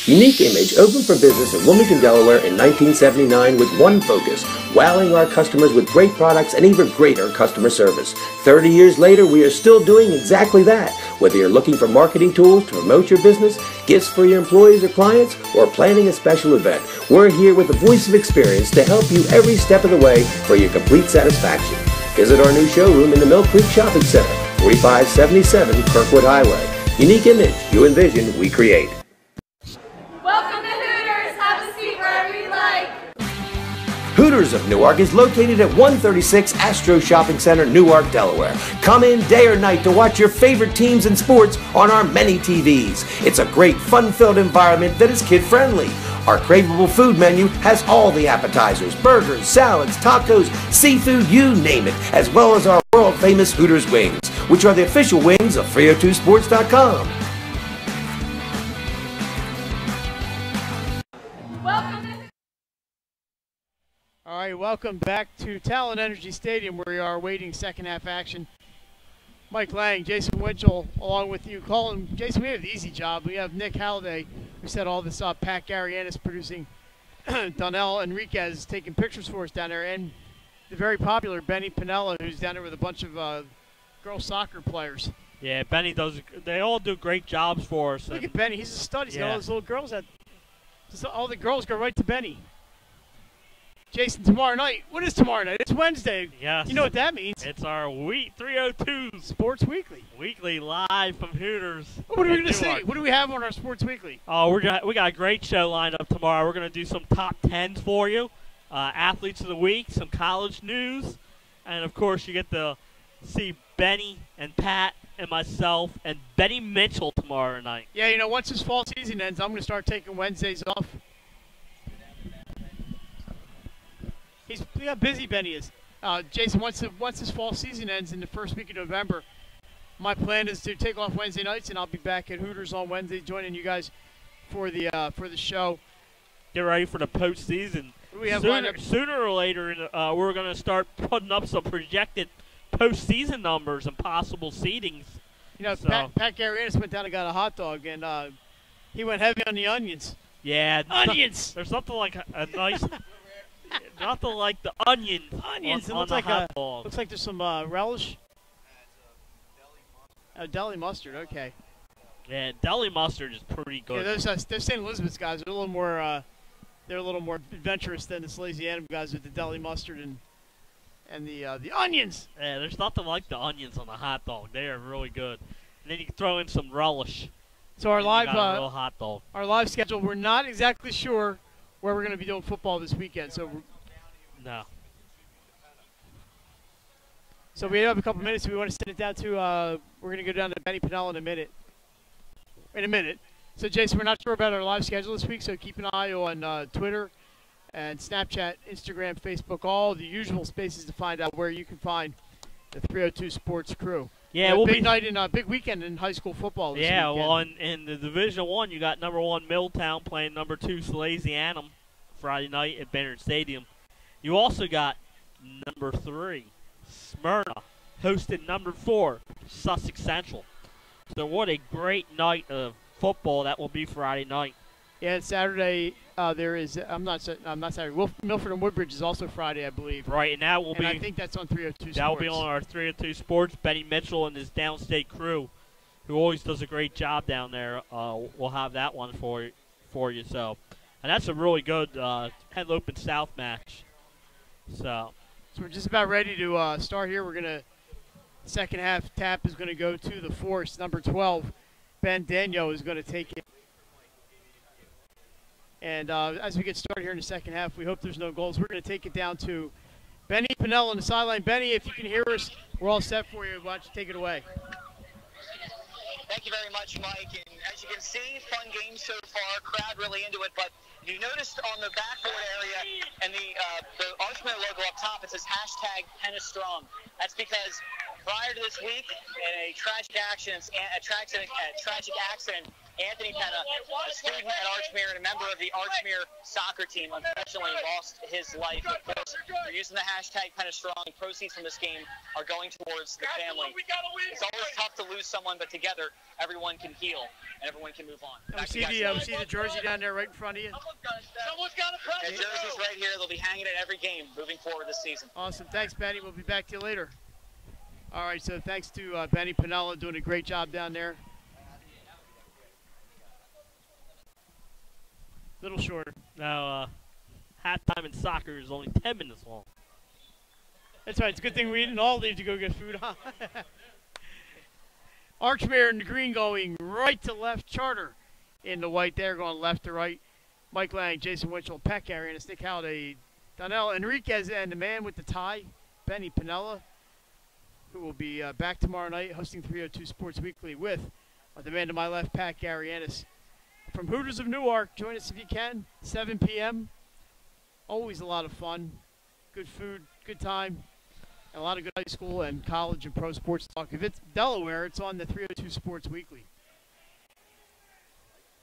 Unique Image opened for business in Wilmington, Delaware in 1979 with one focus: wowing our customers with great products and even greater customer service. 30 years later, we are still doing exactly that. Whether you're looking for marketing tools to promote your business, gifts for your employees or clients, or planning a special event, we're here with the voice of experience to help you every step of the way for your complete satisfaction. Visit our new showroom in the Mill Creek Shopping Center, 4577 Kirkwood Highway. Unique Image, you envision, we create. Welcome to Hooters. Have a seat wherever you like. Hooters of Newark is located at 136 Astro Shopping Center, Newark, Delaware. Come in day or night to watch your favorite teams and sports on our many TVs. It's a great, fun-filled environment that is kid-friendly. Our craveable food menu has all the appetizers, burgers, salads, tacos, seafood, you name it, as well as our world-famous Hooters wings, which are the official wings of 302sports.com. All right, welcome back to Talen Energy Stadium, where we are awaiting second half action. Mike Lang, Jason Winchell, along with you. Colin, Jason, we have the easy job. We have Nick Halliday, who set all this up. Pat Garianis producing. Donnell Enriquez taking pictures for us down there. And the very popular Benny Pinella, who's down there with a bunch of girls soccer players. Yeah, Benny does. They all do great jobs for us. Look at Benny. He's a stud. He's got all Yeah. those little girls. All the girls go right to Benny. Jason, tomorrow night. What is tomorrow night? It's Wednesday. Yes. You know what that means. It's our week 302 Sports Weekly. Weekly live from Hooters. What are we in going to see? Newark. What do we have on our Sports Weekly? Oh, we got a great show lined up tomorrow. We're going to do some top 10s for you, athletes of the week, some college news, and of course you get to see Benny and Pat and myself and Benny Mitchell tomorrow night. Yeah, you know, once this fall season ends, I'm going to start taking Wednesdays off. He's how busy Benny is. Jason, once this fall season ends in the first week of November, my plan is to take off Wednesday nights, and I'll be back at Hooters on Wednesday, joining you guys for the show. Get ready for the postseason. What do we have lined up? Sooner or later, we're going to start putting up some projected postseason numbers and possible seedings. You know, So- Pat Garianis went down and got a hot dog, and he went heavy on the onions. Yeah, Onions! There's something like a nice, nothing like the onion. Onions. On It looks the like hot dog. looks like there's some relish. Deli mustard. Okay. Yeah, deli mustard is pretty good. Yeah, those St. Elizabeth's guys are a little more. They're a little more adventurous than the Salesianum guys with the deli mustard and the onions. Yeah, there's nothing like the onions on the hot dog. They are really good. And then you can throw in some relish. So our and you live got a real hot dog. our live schedule. We're not exactly sure where we're going to be doing football this weekend. No. So we have a couple minutes. We want to send it down to. We're going to go down to Benny Pinella in a minute. So, Jason, we're not sure about our live schedule this week, so keep an eye on Twitter and Snapchat, Instagram, Facebook, all the usual spaces to find out where you can find the 302 Sports crew. Yeah, we'll big night in big weekend in high school football this weekend. Well, in the Division I, you got number 1 Middletown playing number 2 Salesianum Friday night at Bannard Stadium. You also got number 3 Smyrna hosted number 4 Sussex Central. So what a great night of football that will be Friday night. Yeah, and Saturday there is. I'm not Saturday. Milford and Woodbridge is also Friday, I believe. Right, and that will be. I think that's on 302 Sports. That will be on our 302 Sports. Benny Mitchell and his downstate crew, who always does a great job down there, will have that one for you. So, and that's a really good Henlopen South match. So we're just about ready to start here. We're gonna second half tap is gonna go to the force. Number 12, Ben Daniel is gonna take it. And as we get started here in the second half, we hope there's no goals. We're going to take it down to Benny Pinella on the sideline. Benny, if you can hear us, we're all set for you. Why don't you take it away? Thank you very much, Mike. And as you can see, fun game so far. Crowd really into it. But you noticed on the backboard area and the Archmere logo up top, it says #PennaStrong. That's because prior to this week, in a tragic accident, Anthony Penna, a student at Archmere and a member of the Archmere soccer team, unfortunately lost his life. Of course, they're using the #PennaStrong. Proceeds from this game are going towards the family. It's always tough to lose someone, but together, everyone can heal and everyone can move on. We see the jersey down there right in front of you. Someone's got a present. The jersey's right here. They'll be hanging it every game moving forward this season. Awesome. Thanks, Benny. We'll be back to you later. All right, so thanks to Benny Pinella doing a great job down there. Little shorter. Now, halftime in soccer is only 10 minutes long. That's right. It's a good thing we didn't all leave to go get food, huh? Archmere in the green going right to left. Charter in the white there going left to right. Mike Lang, Jason Winchell, Pat Gary, and Nick Halliday, Donnell Enriquez, and the man with the tie, Benny Pinella, who will be back tomorrow night hosting 302 Sports Weekly with the man to my left, Pat Garianis. From Hooters of Newark, join us if you can, 7 p.m. Always a lot of fun, good food, good time, and a lot of good high school and college and pro sports talk. If it's Delaware, it's on the 302 Sports Weekly.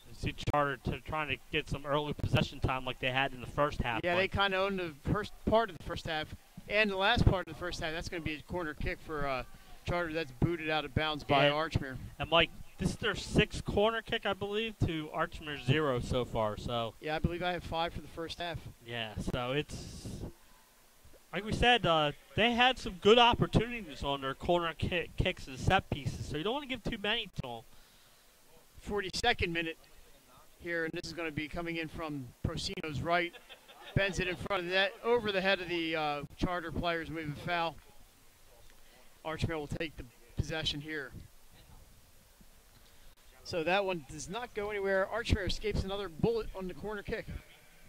I see Charter trying to get some early possession time like they had in the first half. Yeah, they kind of owned the first part of the first half and the last part of the first half. That's going to be a corner kick for Charter. That's booted out of bounds by Archmere. And Mike, this is their 6th corner kick, I believe, to Archmere 0 so far. So yeah, I believe I have 5 for the first half. Yeah, so it's like we said, they had some good opportunities on their corner kicks and set pieces. So you don't want to give too many to them. 42nd minute here, and this is going to be coming in from Procino's right. Bends it in front of the net, over the head of the Charter players, moving foul. Archmere will take the possession here. So that one does not go anywhere. Archmere escapes another bullet on the corner kick.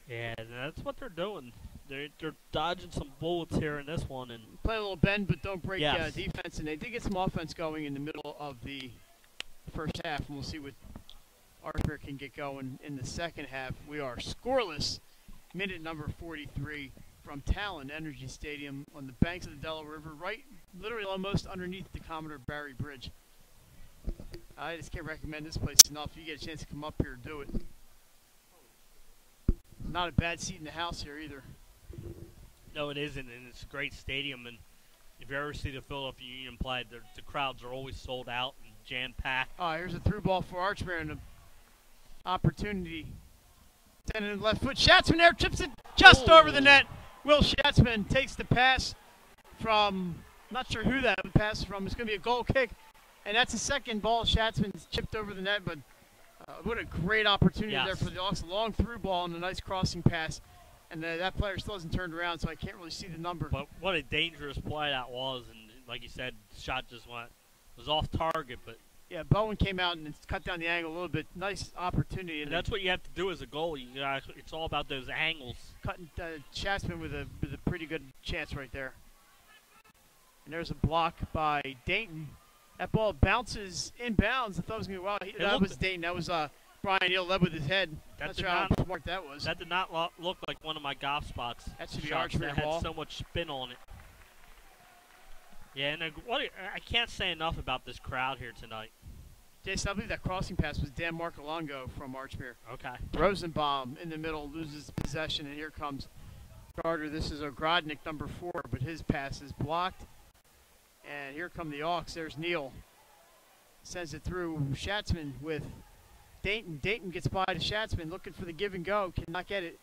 Yeah, that's what they're doing. They're dodging some bullets here in this one. And play a little bend, but don't break defense. And they did get some offense going in the middle of the first half, and we'll see what Archmere can get going in the second half. We are scoreless. Minute number 43 from Talen Energy Stadium on the banks of the Delaware River, right, literally almost underneath the Commodore Barry Bridge. I just can't recommend this place enough. If you get a chance to come up here, do it. Not a bad seat in the house here either. No, it isn't, and it's a great stadium. And if you ever see the Philadelphia Union play, the crowds are always sold out and jam-packed. Oh, here's a through ball for Archmere and an opportunity. Sending in the left foot. Schatzman there, chips it just over the net. Will Schatzman takes the pass from, not sure who that pass from. It's going to be a goal kick. And that's the second ball. Schatzman's chipped over the net, but what a great opportunity there for the Hawks. Long through ball and a nice crossing pass. And that player still hasn't turned around, so I can't really see the number. But what a dangerous play that was. And like you said, the shot just was off target. But yeah, Bowen came out and cut down the angle a little bit. Nice opportunity. And that's what you have to do as a goalie. It's all about those angles. Cutting Schatzman with a pretty good chance right there. And there's a block by Dayton. That ball bounces inbounds. I thought it was going to be wild. That was Dayton. That was Brian Neal led with his head. That That's did how not- smart that was. That did not look like one of my golf spots. That should be shots Archmere that ball. had so much spin on it. Yeah, and I can't say enough about this crowd here tonight. Jason, I believe that crossing pass was Dan Marcolongo from Archmere. Okay. Rosenbaum in the middle loses possession, and here comes Carter. This is Ogrodnik, number 4, but his pass is blocked. And here come the Hawks. There's Neal. Sends it through Schatzman with Dayton. Dayton gets by to Schatzman, looking for the give and go. Cannot get it.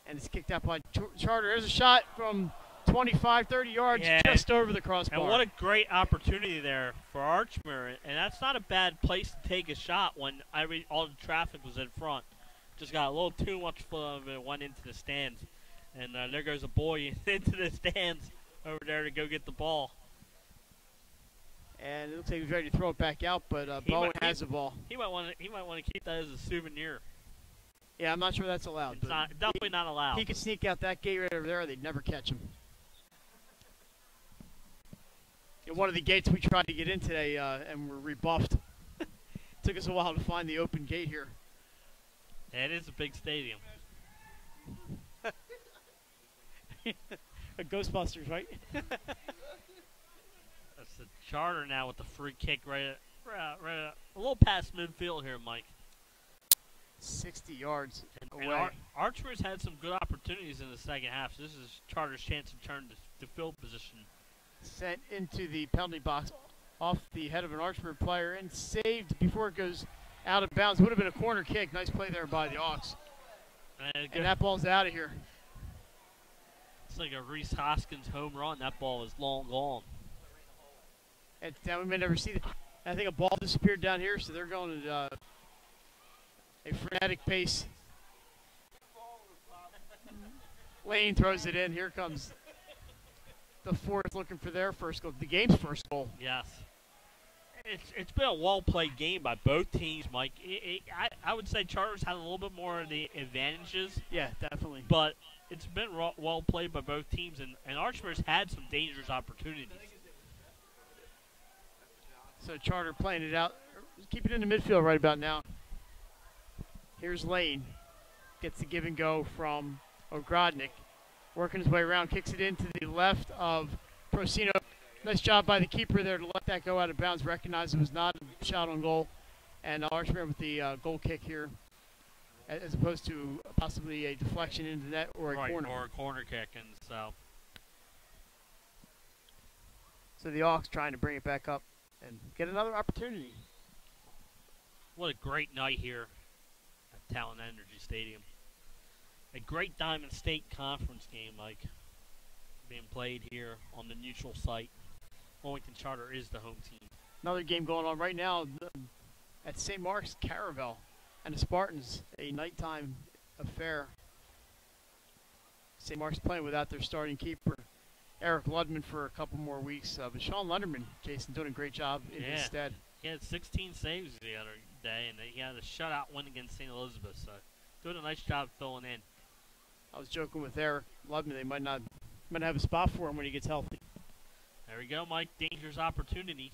And it's kicked out by Charter. There's a shot from 25, 30 yards, just over the crossbar. And what a great opportunity there for Archmere. And that's not a bad place to take a shot when all the traffic was in front. Just got a little too much flow of it, went into the stands. And there goes a boy into the stands over there to go get the ball. And it looks like he's ready to throw it back out, but Bowen has the ball. He might want to keep that as a souvenir. Yeah, I'm not sure that's allowed. It's definitely not allowed. He could sneak out that gate right over there. They'd never catch him. One of the gates we tried to get in today and were rebuffed. Took us a while to find the open gate here. Yeah, it is a big stadium. A Ghostbusters, right? That's the Charter now with the free kick right a little past midfield here, Mike. 60 yards away. And Archmere's had some good opportunities in the second half, so this is Charter's chance to turn to field position. Sent into the penalty box off the head of an Archmere player and saved before it goes out of bounds. Would have been a corner kick. Nice play there by the Hawks. And that ball's out of here. It's like a Reese Hoskins home run. That ball is long gone. And we may never see that. I think a ball disappeared down here, so they're going at a frenetic pace. Lane throws it in. Here comes the fourth looking for their first goal. The game's first goal. Yes. It's been a well-played game by both teams, Mike. I would say Charter's had a little bit more of the advantages. Yeah, definitely. But it's been well played by both teams, and Archmere's had some dangerous opportunities. So Charter playing it out. Keep it in the midfield right about now. Here's Lane. Gets the give and go from Ogrodnik. Working his way around, kicks it into the left of Procino. Nice job by the keeper there to let that go out of bounds. Recognized it was not a shot on goal. And Archmere with the goal kick here, as opposed to possibly a deflection into the net or a corner. Or a corner kick. And so the Hawks trying to bring it back up and get another opportunity. What a great night here at Talen Energy Stadium. A great Diamond State Conference game, Mike, being played here on the neutral site. Wilmington Charter is the home team. Another game going on right now at St. Mark's Caravel and the Spartans, a nighttime affair. St. Mark's playing without their starting keeper, Eric Ludman, for a couple more weeks. But Sean Lunderman, Jason, doing a great job in his stead. He had 16 saves the other day, and he had a shutout win against St. Elizabeth. So doing a nice job filling in. I was joking with Eric Ludman. They might not have a spot for him when he gets healthy. There we go, Mike. Dangerous opportunity.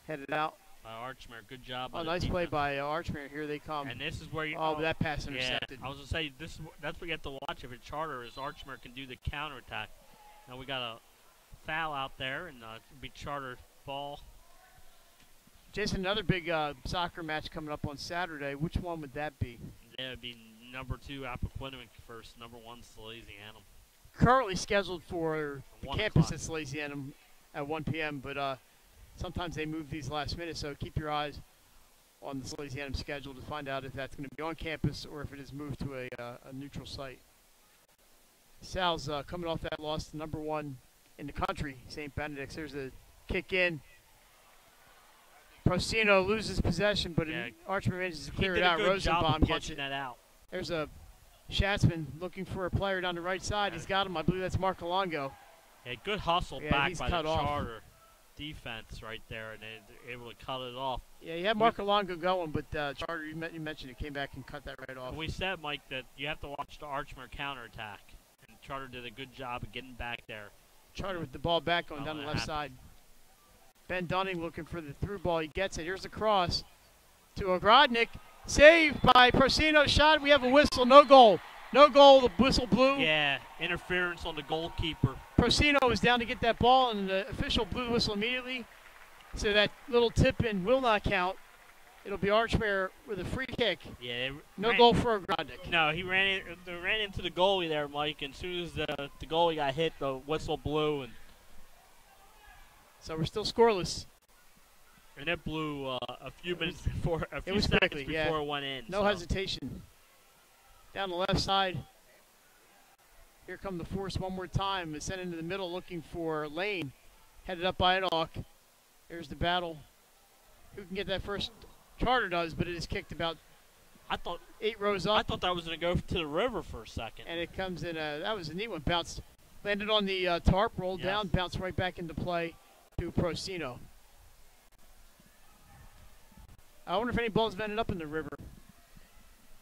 Headed out. By Archmere. Good job. Oh, nice play by Archmere. Here they come. And this is where you. Oh, that pass intercepted. Yeah, I was going to say, that's what you have to watch if it's Charter, is Archmere can do the counterattack. Now we got a foul out there, and it'll be Charter ball. Jason, another big soccer match coming up on Saturday. Which one would that be? That would be number 2 Appoquinimink versus number 1 Salesianum. Currently scheduled for the campus at o'clock. Salesianum at 1 p.m., but sometimes they move these last minute, so keep your eyes on the Salesianum schedule to find out if that's going to be on campus or if it is moved to a neutral site. Sal's coming off that loss to number 1 in the country, St. Benedict's. There's a kick in. Procino loses possession, but Archmere manages to clear it out. Rosenbaum gets it. That out. There's a Schatzman looking for a player down the right side. He's got him. I believe that's Marcolongo. Yeah, good hustle back by the Charter defense right there, and they're able to cut it off. Yeah, you had Marcolongo going, but Charter, you mentioned it, came back and cut that right off. And we said, Mike, that you have to watch the Archmere counterattack, and Charter did a good job of getting back there. Charter with the ball back going down the left side. Ben Dunning looking for the through ball. He gets it. Here's the cross to Ogrodnik. Saved by Procino. Shot. We have a whistle. No goal. No goal. The whistle blew. Yeah, interference on the goalkeeper. Procino was down to get that ball, and the official blew the whistle immediately. So that little tip-in will not count. It'll be Archmere with a free kick. Yeah. No goal for Ogrodnik. No, he ran into the goalie there, Mike. And as soon as the goalie got hit, the whistle blew, and so we're still scoreless. And it blew a few minutes before, seconds quickly, before it went in. No hesitation. Down the left side. Here come the force one more time. It's sent into the middle looking for Lane. Headed up by Enoch. There's the battle. Who can get that first? Charter does, but it is kicked about 8 rows up. I thought that was going to go to the river for a second. And it comes in. That was a neat one. Bounced. Landed on the tarp, rolled down, bounced right back into play to Procino. I wonder if any balls have ended up in the river.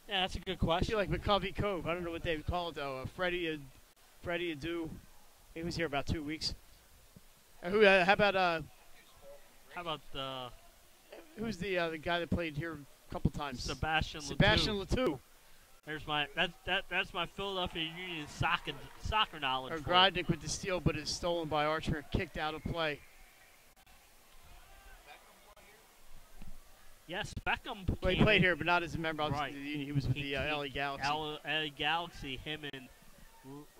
Yeah, that's a good question. I feel like McCovey Cove. I don't know what they would call it, though. Freddie Adu. He was here about 2 weeks. How about who's the guy that played here a couple times? Sebastian Latou. There's that's my Philadelphia Union soccer knowledge. Ogrodnik with the steal, but is stolen by Archmere, kicked out of play. Yes, Beckham. Well, he played here, but not as a member of the Union. He was with the LA Galaxy. LA Galaxy, him and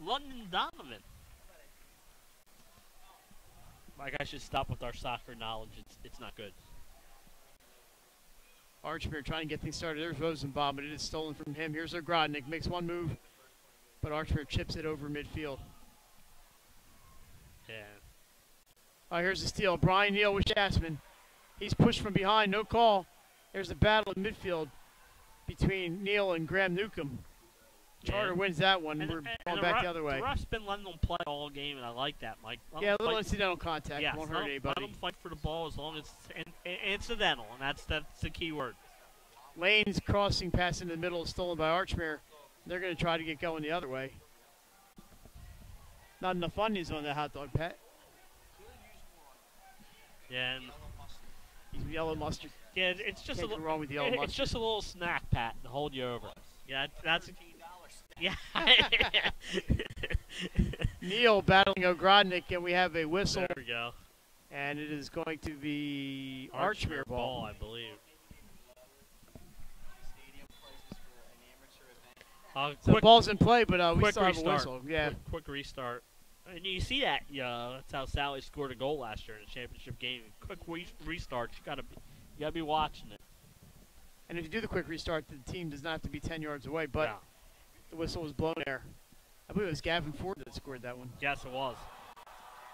London Donovan. Like, I should stop with our soccer knowledge. It's not good. Archmere trying to get things started. There's Rosenbaum, but it is stolen from him. Here's Ogrodnik. Makes one move, but Archmere chips it over midfield. Yeah. Here's the steal. Brian Neal with Jasmine. He's pushed from behind. No call. There's a battle in midfield between Neal and Graham Newcomb. Charter wins that one. We're going back the other way. The ref's been letting them play all game, and I like that, Mike. A little incidental contact. Yes, won't hurt anybody. Let them fight for the ball as long as it's incidental, and that's the key word. Lane's crossing pass into the middle is stolen by Archmere. They're going to try to get going the other way. Not enough onions on the hot dog, Pat. Yeah, and yellow mustard. Yeah, it's just Can't go wrong with yellow mustard. It's just a little snack, Pat, to hold you over. Yeah, that's. Yeah. Neal battling Ogrodnik, and we have a whistle. There we go. And it is going to be Archmere ball, I believe. So the ball's in play, but we still have a restart. whistle. Yeah. Quick restart. And you see that? That's how Sally scored a goal last year in the championship game. Quick restart. You gotta be watching it. And if you do the quick restart, the team does not have to be 10 yards away. But the whistle was blown there. I believe it was Gavin Ford that scored that one. Yes, it was.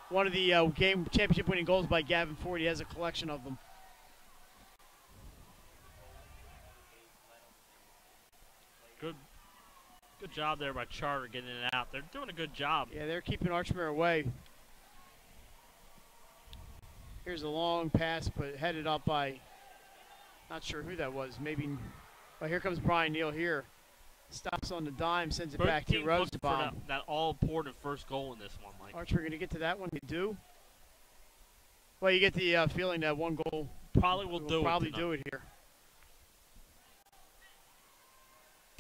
One of the game championship-winning goals by Gavin Ford. He has a collection of them. Good job there by Charter getting it out. They're doing a good job. Yeah, they're keeping Archmere away. Here's a long pass, but headed up by, not sure who that was. Maybe, well, here comes Brian Neal here. Stops on the dime, sends it back to Rosenbaum. That all-important first goal in this one, Mike. Archmere going to get to that one. They do. Well, you get the feeling that one goal will do it here.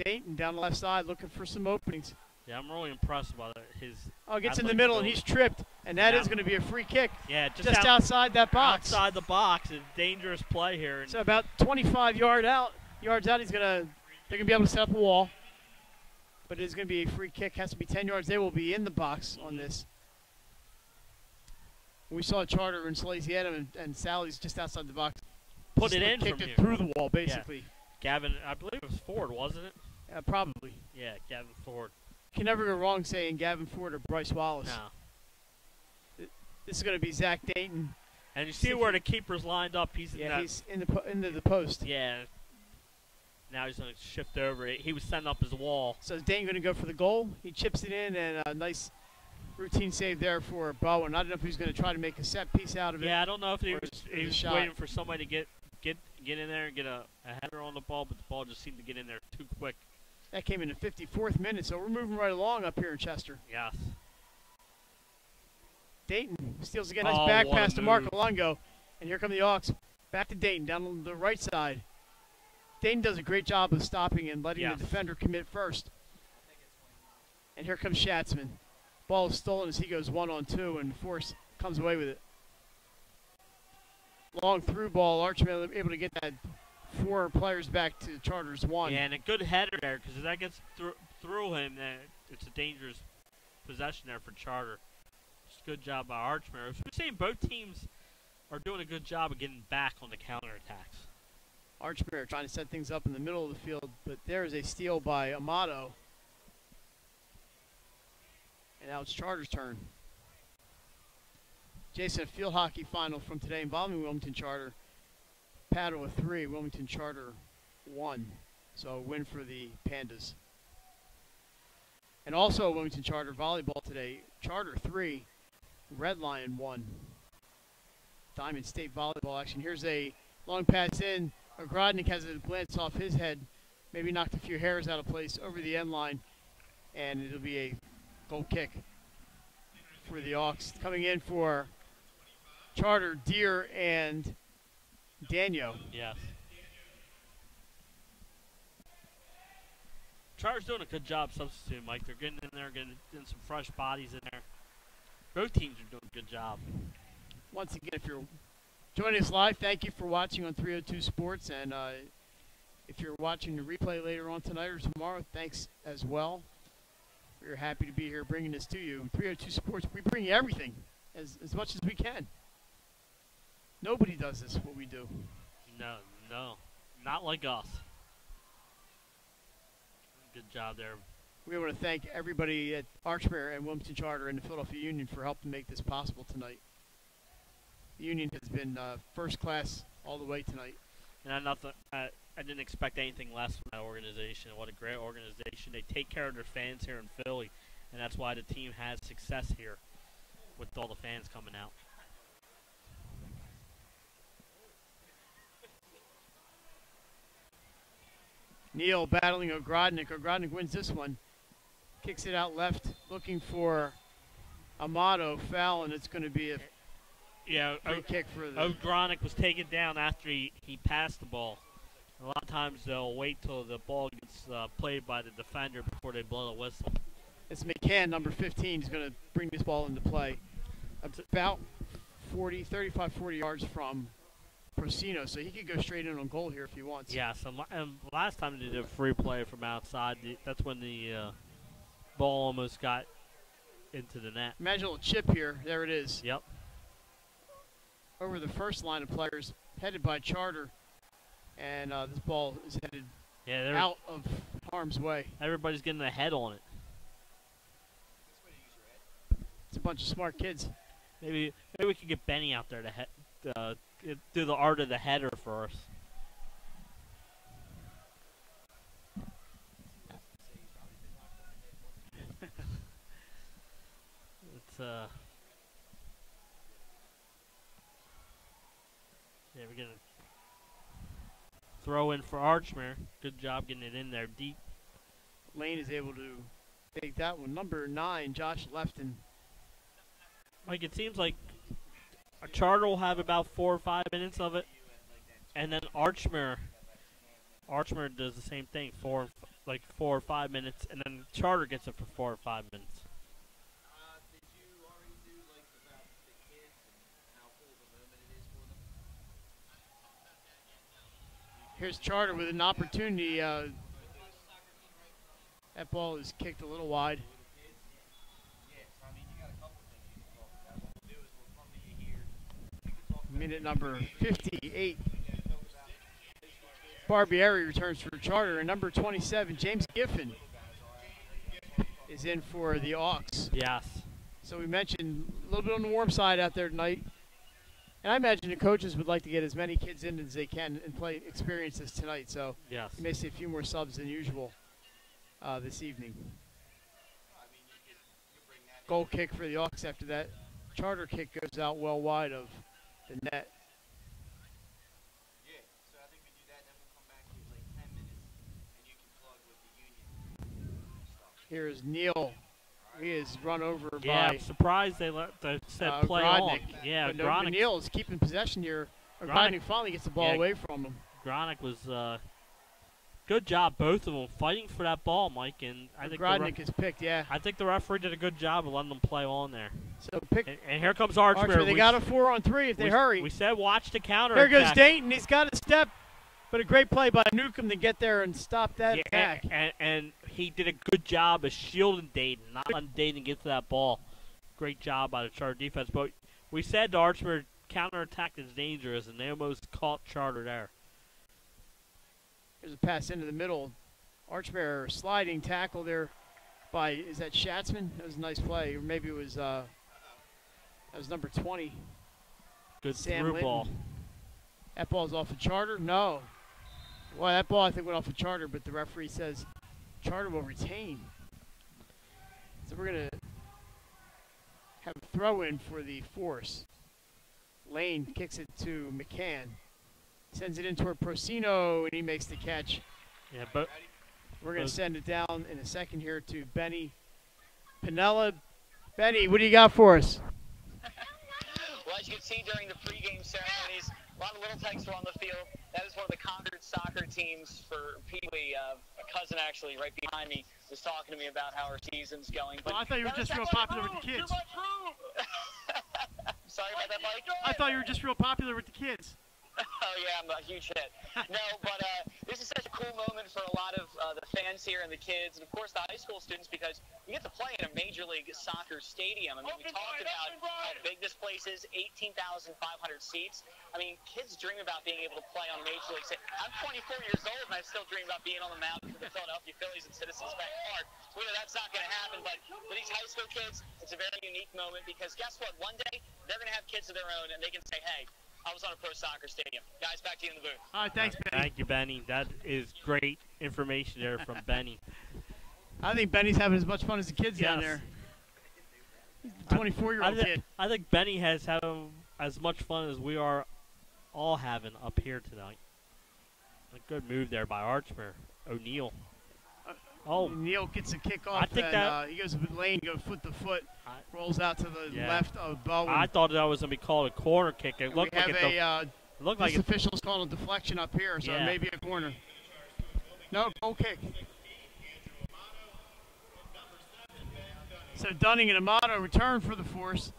Dayton down the left side looking for some openings. Yeah, I'm really impressed by his. Oh, gets in the middle and he's tripped, and that is going to be a free kick. Yeah, just outside that box. Outside the box, a dangerous play here. So about 25 yards out, they're gonna be able to set up a wall, but it's going to be a free kick. Has to be 10 yards. They will be in the box on this. We saw Charter and Salesiano and Sally's just outside the box. Put it in kicked from it through the wall, basically. Yeah. Gavin, I believe it was Ford, wasn't it? Probably. Yeah, Gavin Ford. Can never go wrong saying Gavin Ford or Bryce Wallace. No. This is going to be Zach Dayton. And you see where the keeper's lined up. He's into the post. Yeah. Now he's going to shift over. He was setting up his wall. So is Dayton going to go for the goal? He chips it in, and a nice routine save there for Bowen. I don't know if he's going to try to make a set piece out of it. Yeah, I don't know if he was waiting for somebody to get in there and get a header on the ball, but the ball just seemed to get in there too quick. That came in the 54th minute, so we're moving right along up here in Chester. Yes. Dayton steals again. Nice back pass to Marco Longo. And here come the Hawks. Back to Dayton, down on the right side. Dayton does a great job of stopping and letting Yes. the defender commit first. And here comes Schatzman. Ball is stolen as he goes 1-on-2, and Force comes away with it. Long through ball, Archmere able to get that 4 players back to Chargers 1. Yeah, and a good header there, because if that gets through him, then it's a dangerous possession there for Charter. Just a good job by Archmere. So we're saying both teams are doing a good job of getting back on the counterattacks. Archmere trying to set things up in the middle of the field, but there is a steal by Amato. And now it's Charter's turn. Jason, a field hockey final from today involving Wilmington Charter. Padua 3, Wilmington Charter 1. So a win for the Pandas. And also Wilmington Charter volleyball today. Charter 3, Red Lion 1. Diamond State volleyball action. Here's a long pass in. Ogrodnik has a glance off his head. Maybe knocked a few hairs out of place over the end line. And it'll be a goal kick for the Hawks. Coming in for Charter, Deere, and Daniel. Yes. Charter's doing a good job substituting, Mike. They're getting in there, getting some fresh bodies in there. Both teams are doing a good job. Once again, if you're joining us live, thank you for watching on 302 Sports. And if you're watching the replay later on tonight or tomorrow, thanks as well. We're happy to be here bringing this to you. 302 Sports, we bring you everything as much as we can. Nobody does this, what we do. No. Not like us. Good job there. We want to thank everybody at Archmere and Wilmington Charter and the Philadelphia Union for helping make this possible tonight. The Union has been first class all the way tonight. And I didn't expect anything less from that organization. What a great organization. They take care of their fans here in Philly, and that's why the team has success here with all the fans coming out. Neal battling Ogrodnik. Ogrodnik wins this one. Kicks it out left, looking for Amato. Foul, and it's going to be a free kick for the... Ogrodnik was taken down after he passed the ball. A lot of times they'll wait till the ball gets played by the defender before they blow the whistle. It's McCann, number 15, is going to bring this ball into play. About 35, 40 yards from Procino, so he could go straight in on goal here if he wants. Yeah, so last time they did a free play from outside, that's when the ball almost got into the net. Imagine a little chip here. There it is. Yep. Over the first line of players, headed by Charter, and this ball is headed out of harm's way. Everybody's getting a head on it. It's a bunch of smart kids. Maybe we could get Benny out there to do the art of the header for us. We're gonna throw in for Archmere. Good job getting it in there deep. Lane is able to take that one. Number 9, Josh Lefton. Mike, it seems like a Charter will have about 4 or 5 minutes of it, and then Archmere does the same thing, 4 or 5 minutes, and then Charter gets it for 4 or 5 minutes. Did you already do about the kids and how cool the moment it is for them? Here's Charter with an opportunity. That ball is kicked a little wide. Minute number 58. Barbieri returns for Charter, and number 27, James Giffen, is in for the Hawks. Yes. So we mentioned a little bit on the warm side out there tonight. And I imagine the coaches would like to get as many kids in as they can and play experiences tonight. So yes, you may see a few more subs than usual this evening. Goal kick for the Hawks after that. Charter kick goes out well wide of the net. Yeah, so I think we do that, then we'll come back in 10 minutes, and you can plug with the Union stuff. Here is Neal. He is run over by... Yeah, I'm surprised they said play on. Yeah, but Neal is keeping possession here. Ogrodnik finally gets the ball away from him. Gronick was Good job, both of them, fighting for that ball, Mike. And I think Grodnick is picked, yeah. I think the referee did a good job of letting them play on there. So pick. And here comes Archmere. They got a 4-on-3 if they hurry. We said watch the counter. There goes Dayton. He's got a step, but a great play by Newcomb to get there and stop that attack. And he did a good job of shielding Dayton, not letting Dayton get to that ball. Great job by the Charter defense. But we said the Archmere counterattack is dangerous, and they almost caught Charter there. There's a pass into the middle. Archmere sliding tackle there by, is that Schatzman? That was a nice play. Or maybe it was, that was number 20. Good Sam through Linton. ball. That ball's off of Charter? No. Well, that ball I think went off of Charter, but the referee says Charter will retain. So we're going to have a throw in for the Force. Lane kicks it to McCann. Sends it in toward Procino, and he makes the catch. Yeah, but we're going to send it down in a second here to Benny Pinella. Benny, what do you got for us? Well, as you can see during the pregame ceremonies, a lot of little tykes were on the field. That is one of the Concord soccer teams for Pee Wee. A cousin actually right behind me was talking to me about how our season's going. But I thought you were just real popular with the kids. Sorry about that, Mike? I thought you were just real popular with the kids. Oh, yeah, I'm a huge hit. No, but this is such a cool moment for a lot of the fans here and the kids, and, of course, the high school students, because we get to play in a Major League Soccer stadium. I mean, we talked about how big this place is, 18,500 seats. I mean, kids dream about being able to play on a Major League stadium. I'm 24 years old, and I still dream about being on the mound for the Philadelphia Phillies at Citizens Bank Park. We know that's not going to happen, but for these high school kids, it's a very unique moment, because guess what? One day, they're going to have kids of their own, and they can say, hey, I was on a pro soccer stadium. Guys, back to you in the booth. All right, thanks, Benny. Thank you, Benny. That is great information there from Benny. I think Benny's having as much fun as the kids down there. He's the 24-year-old kid. I think Benny has had as much fun as we are all having up here tonight. A good move there by Archmere. O'Neal. O'Neal gets a kick off. I think that he goes with lane, goes foot to foot, rolls out to the left of Bowen. I thought that was going to be called a corner kick. It looked like this official's calling a deflection up here, so maybe a corner. No, goal kick. So Dunning and Amato return for the Force.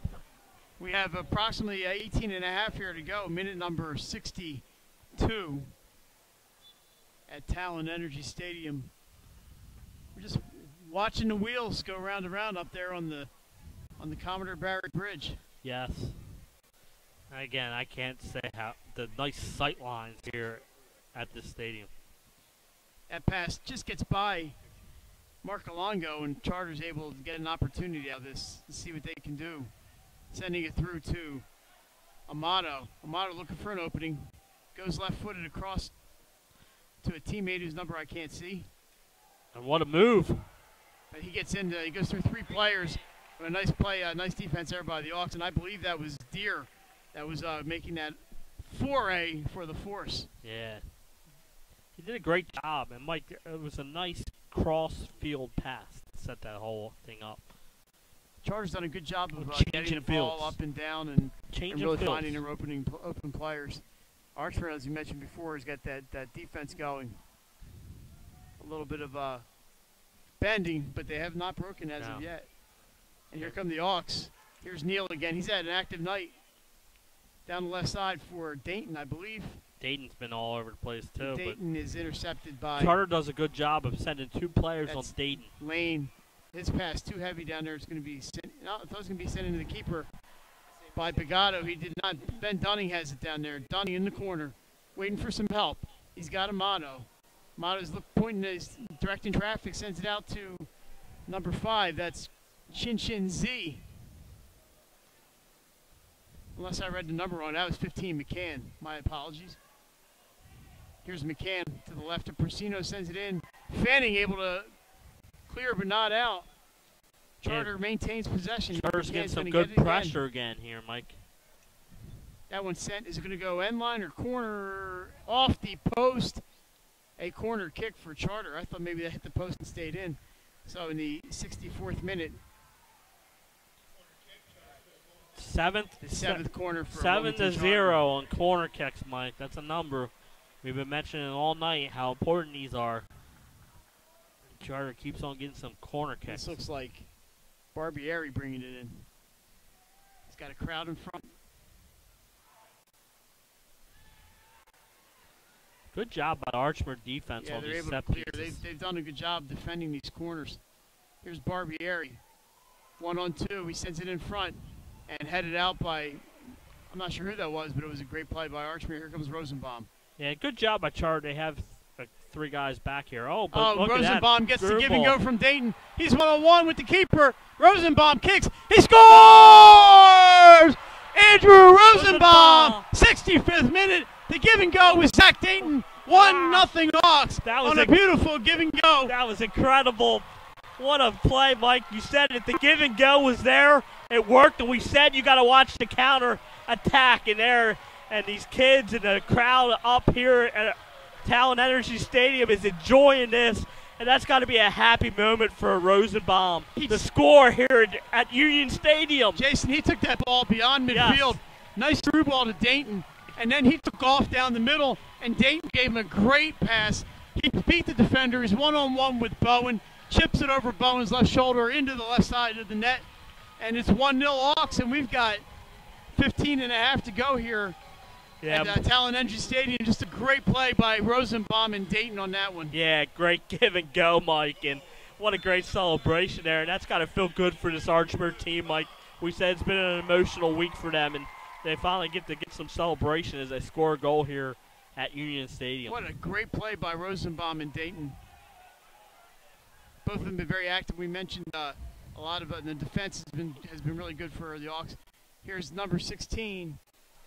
We have approximately 18 and a half here to go. Minute number 62 at Talen Energy Stadium. We're just watching the wheels go round and round up there on the Commodore Barrett Bridge. Yes. Again, I can't say how the nice sight lines here at this stadium. That pass just gets by Mark Alongo, and Charter's able to get an opportunity out of this to see what they can do. Sending it through to Amato. Amato looking for an opening. Goes left-footed across to a teammate whose number I can't see. And what a move. But he gets into, he goes through three players. A nice play, nice defense there by the Hawks, and I believe that was Deere that was making that foray for the Force. Yeah. He did a great job, and Mike, it was a nice cross-field pass to set that whole thing up. Charter's done a good job of getting the ball up and down and really finding their open players. Archmere, as you mentioned before, has got that defense going. A little bit of bending, but they have not broken as of yet. And here come the Hawks. Here's Neal again. He's had an active night down the left side for Dayton, I believe. Dayton's been all over the place, too. Dayton is intercepted by... Charter does a good job of sending two players on Dayton. Lane. His pass too heavy down there. It's going to be sent. No, I thought it was going to be sent into the keeper by Bagato. He did not. Ben Dunning has it down there. Dunning in the corner, waiting for some help. He's got Amato. Amato's pointing, directing traffic, sends it out to number 5. That's Shin Shin Z. Unless I read the number wrong. That was 15, McCann. My apologies. Here's McCann to the left of Persino, sends it in. Fanning able to clear but not out. Charter maintains possession. Charter's getting some good pressure again here, Mike. That one's sent. Is it going to go end line or corner? Off the post. A corner kick for Charter. I thought maybe that hit the post and stayed in. So in the 64th minute. Seventh corner for 7-0 on corner kicks, Mike. That's a number We've been mentioning all night how important these are. Charter keeps on getting some corner kicks. This looks like Barbieri bringing it in. He's got a crowd in front. Good job by Archmere defense Yeah, on they're these able set to clear. pieces. They've done a good job defending these corners. Here's Barbieri. 1-on-2. He sends it in front and headed out by, I'm not sure who that was, but it was a great play by Archmere. Here comes Rosenbaum. Yeah, good job by Charter. They have 3 guys back here. Oh, but look Rosenbaum at that. gets the Through give and ball. go from Dayton. He's 1-on-1 with the keeper. Rosenbaum kicks. He scores! Andrew Rosenbaum, 65th minute. The give and go with Zach Dayton. 1-0 Hawks on a beautiful give and go. That was incredible. What a play, Mike. You said it. The give and go was there. It worked, and we said you got to watch the counter attack in there. And these kids and the crowd up here at Talen Energy Stadium is enjoying this. And that's got to be a happy moment for Rosenbaum. The score here at Union Stadium. Jason, he took that ball beyond midfield. Yes. Nice through ball to Dayton. And then he took off down the middle, and Dayton gave him a great pass. He beat the defender. He's 1-on-1 with Bowen. Chips it over Bowen's left shoulder into the left side of the net. And it's 1-0 Hawks, and we've got 15 and a half to go here at Talen Energy Stadium. Just a great play by Rosenbaum and Dayton on that one. Yeah, great give and go, Mike. And what a great celebration there. And that's got to feel good for this Archmere team, Mike. We said it's been an emotional week for them, and they finally get to get some celebration as they score a goal here at Union Stadium. What a great play by Rosenbaum and Dayton. Both of them have been very active. We mentioned a lot of the defense has been really good for the Hawks. Here's number 16,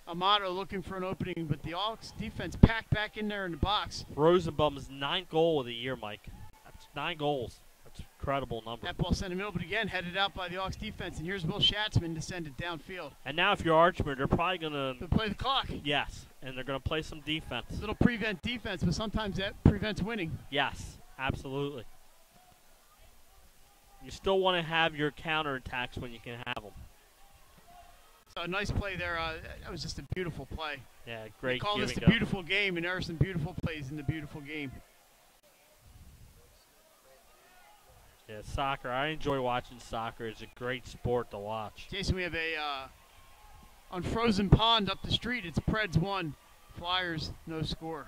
Amato, looking for an opening, but the Hawks defense packed back in there in the box. Rosenbaum's 9th goal of the year, Mike. That's 9 goals. That's an incredible number. That ball sent him middle, but again headed out by the Hawks defense. And here's Will Schatzman to send it downfield. And now if you're Archmere, they're probably going to play the clock. Yes, and they're going to play some defense. A little prevent defense, but sometimes that prevents winning. Yes, absolutely. You still want to have your counterattacks when you can have them. So a nice play there. That was just a beautiful play. Yeah, great. We call this the beautiful game, and there are some beautiful plays in the beautiful game. Yeah, soccer. I enjoy watching soccer. It's a great sport to watch. Jason, we have on Frozen Pond up the street. It's Preds 1, Flyers no score.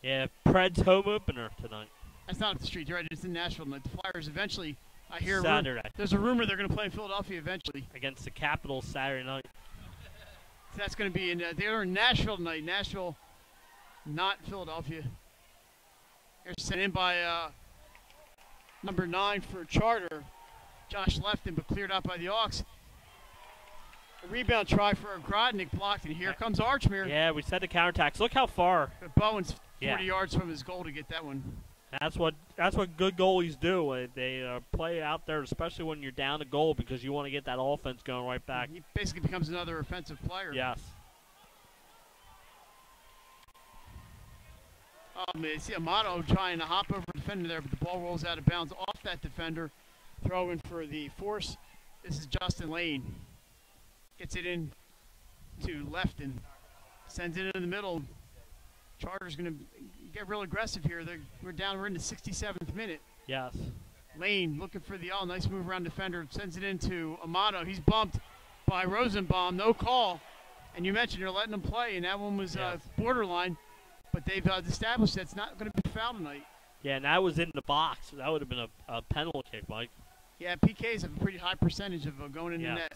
Yeah, Preds home opener tonight. That's not up the street. You're right. It's in Nashville tonight. The Flyers eventually, I hear Saturday. There's a rumor they're going to play in Philadelphia eventually. Against the Capitals Saturday night. So that's going to be they're in Nashville tonight. Nashville, not Philadelphia. Here's sent in by number 9 for Charter, Josh Lefton, but cleared out by the Hawks. A rebound try for Grodnick blocked, and here comes Archmere. Yeah, we said the counterattacks. Look how far. But Bowen's 40 yards from his goal to get that one. That's what good goalies do. They play out there, especially when you're down a goal, because you want to get that offense going right back. He basically becomes another offensive player. Yes. Man, see Amato trying to hop over the defender there, but the ball rolls out of bounds off that defender. Throw in for the Force. This is Justin Lane. Gets it in to Lefton. Sends it in the middle. Charter's going to get real aggressive here. We're in the 67th minute. Yes. Lane looking for the nice move around defender. Sends it into Amato. He's bumped by Rosenbaum. No call. And you mentioned you're letting him play, and that one was borderline. But they've established that's not going to be foul tonight. Yeah, and that was in the box. That would have been a penalty kick, Mike. Yeah, PKs have a pretty high percentage of going in the net.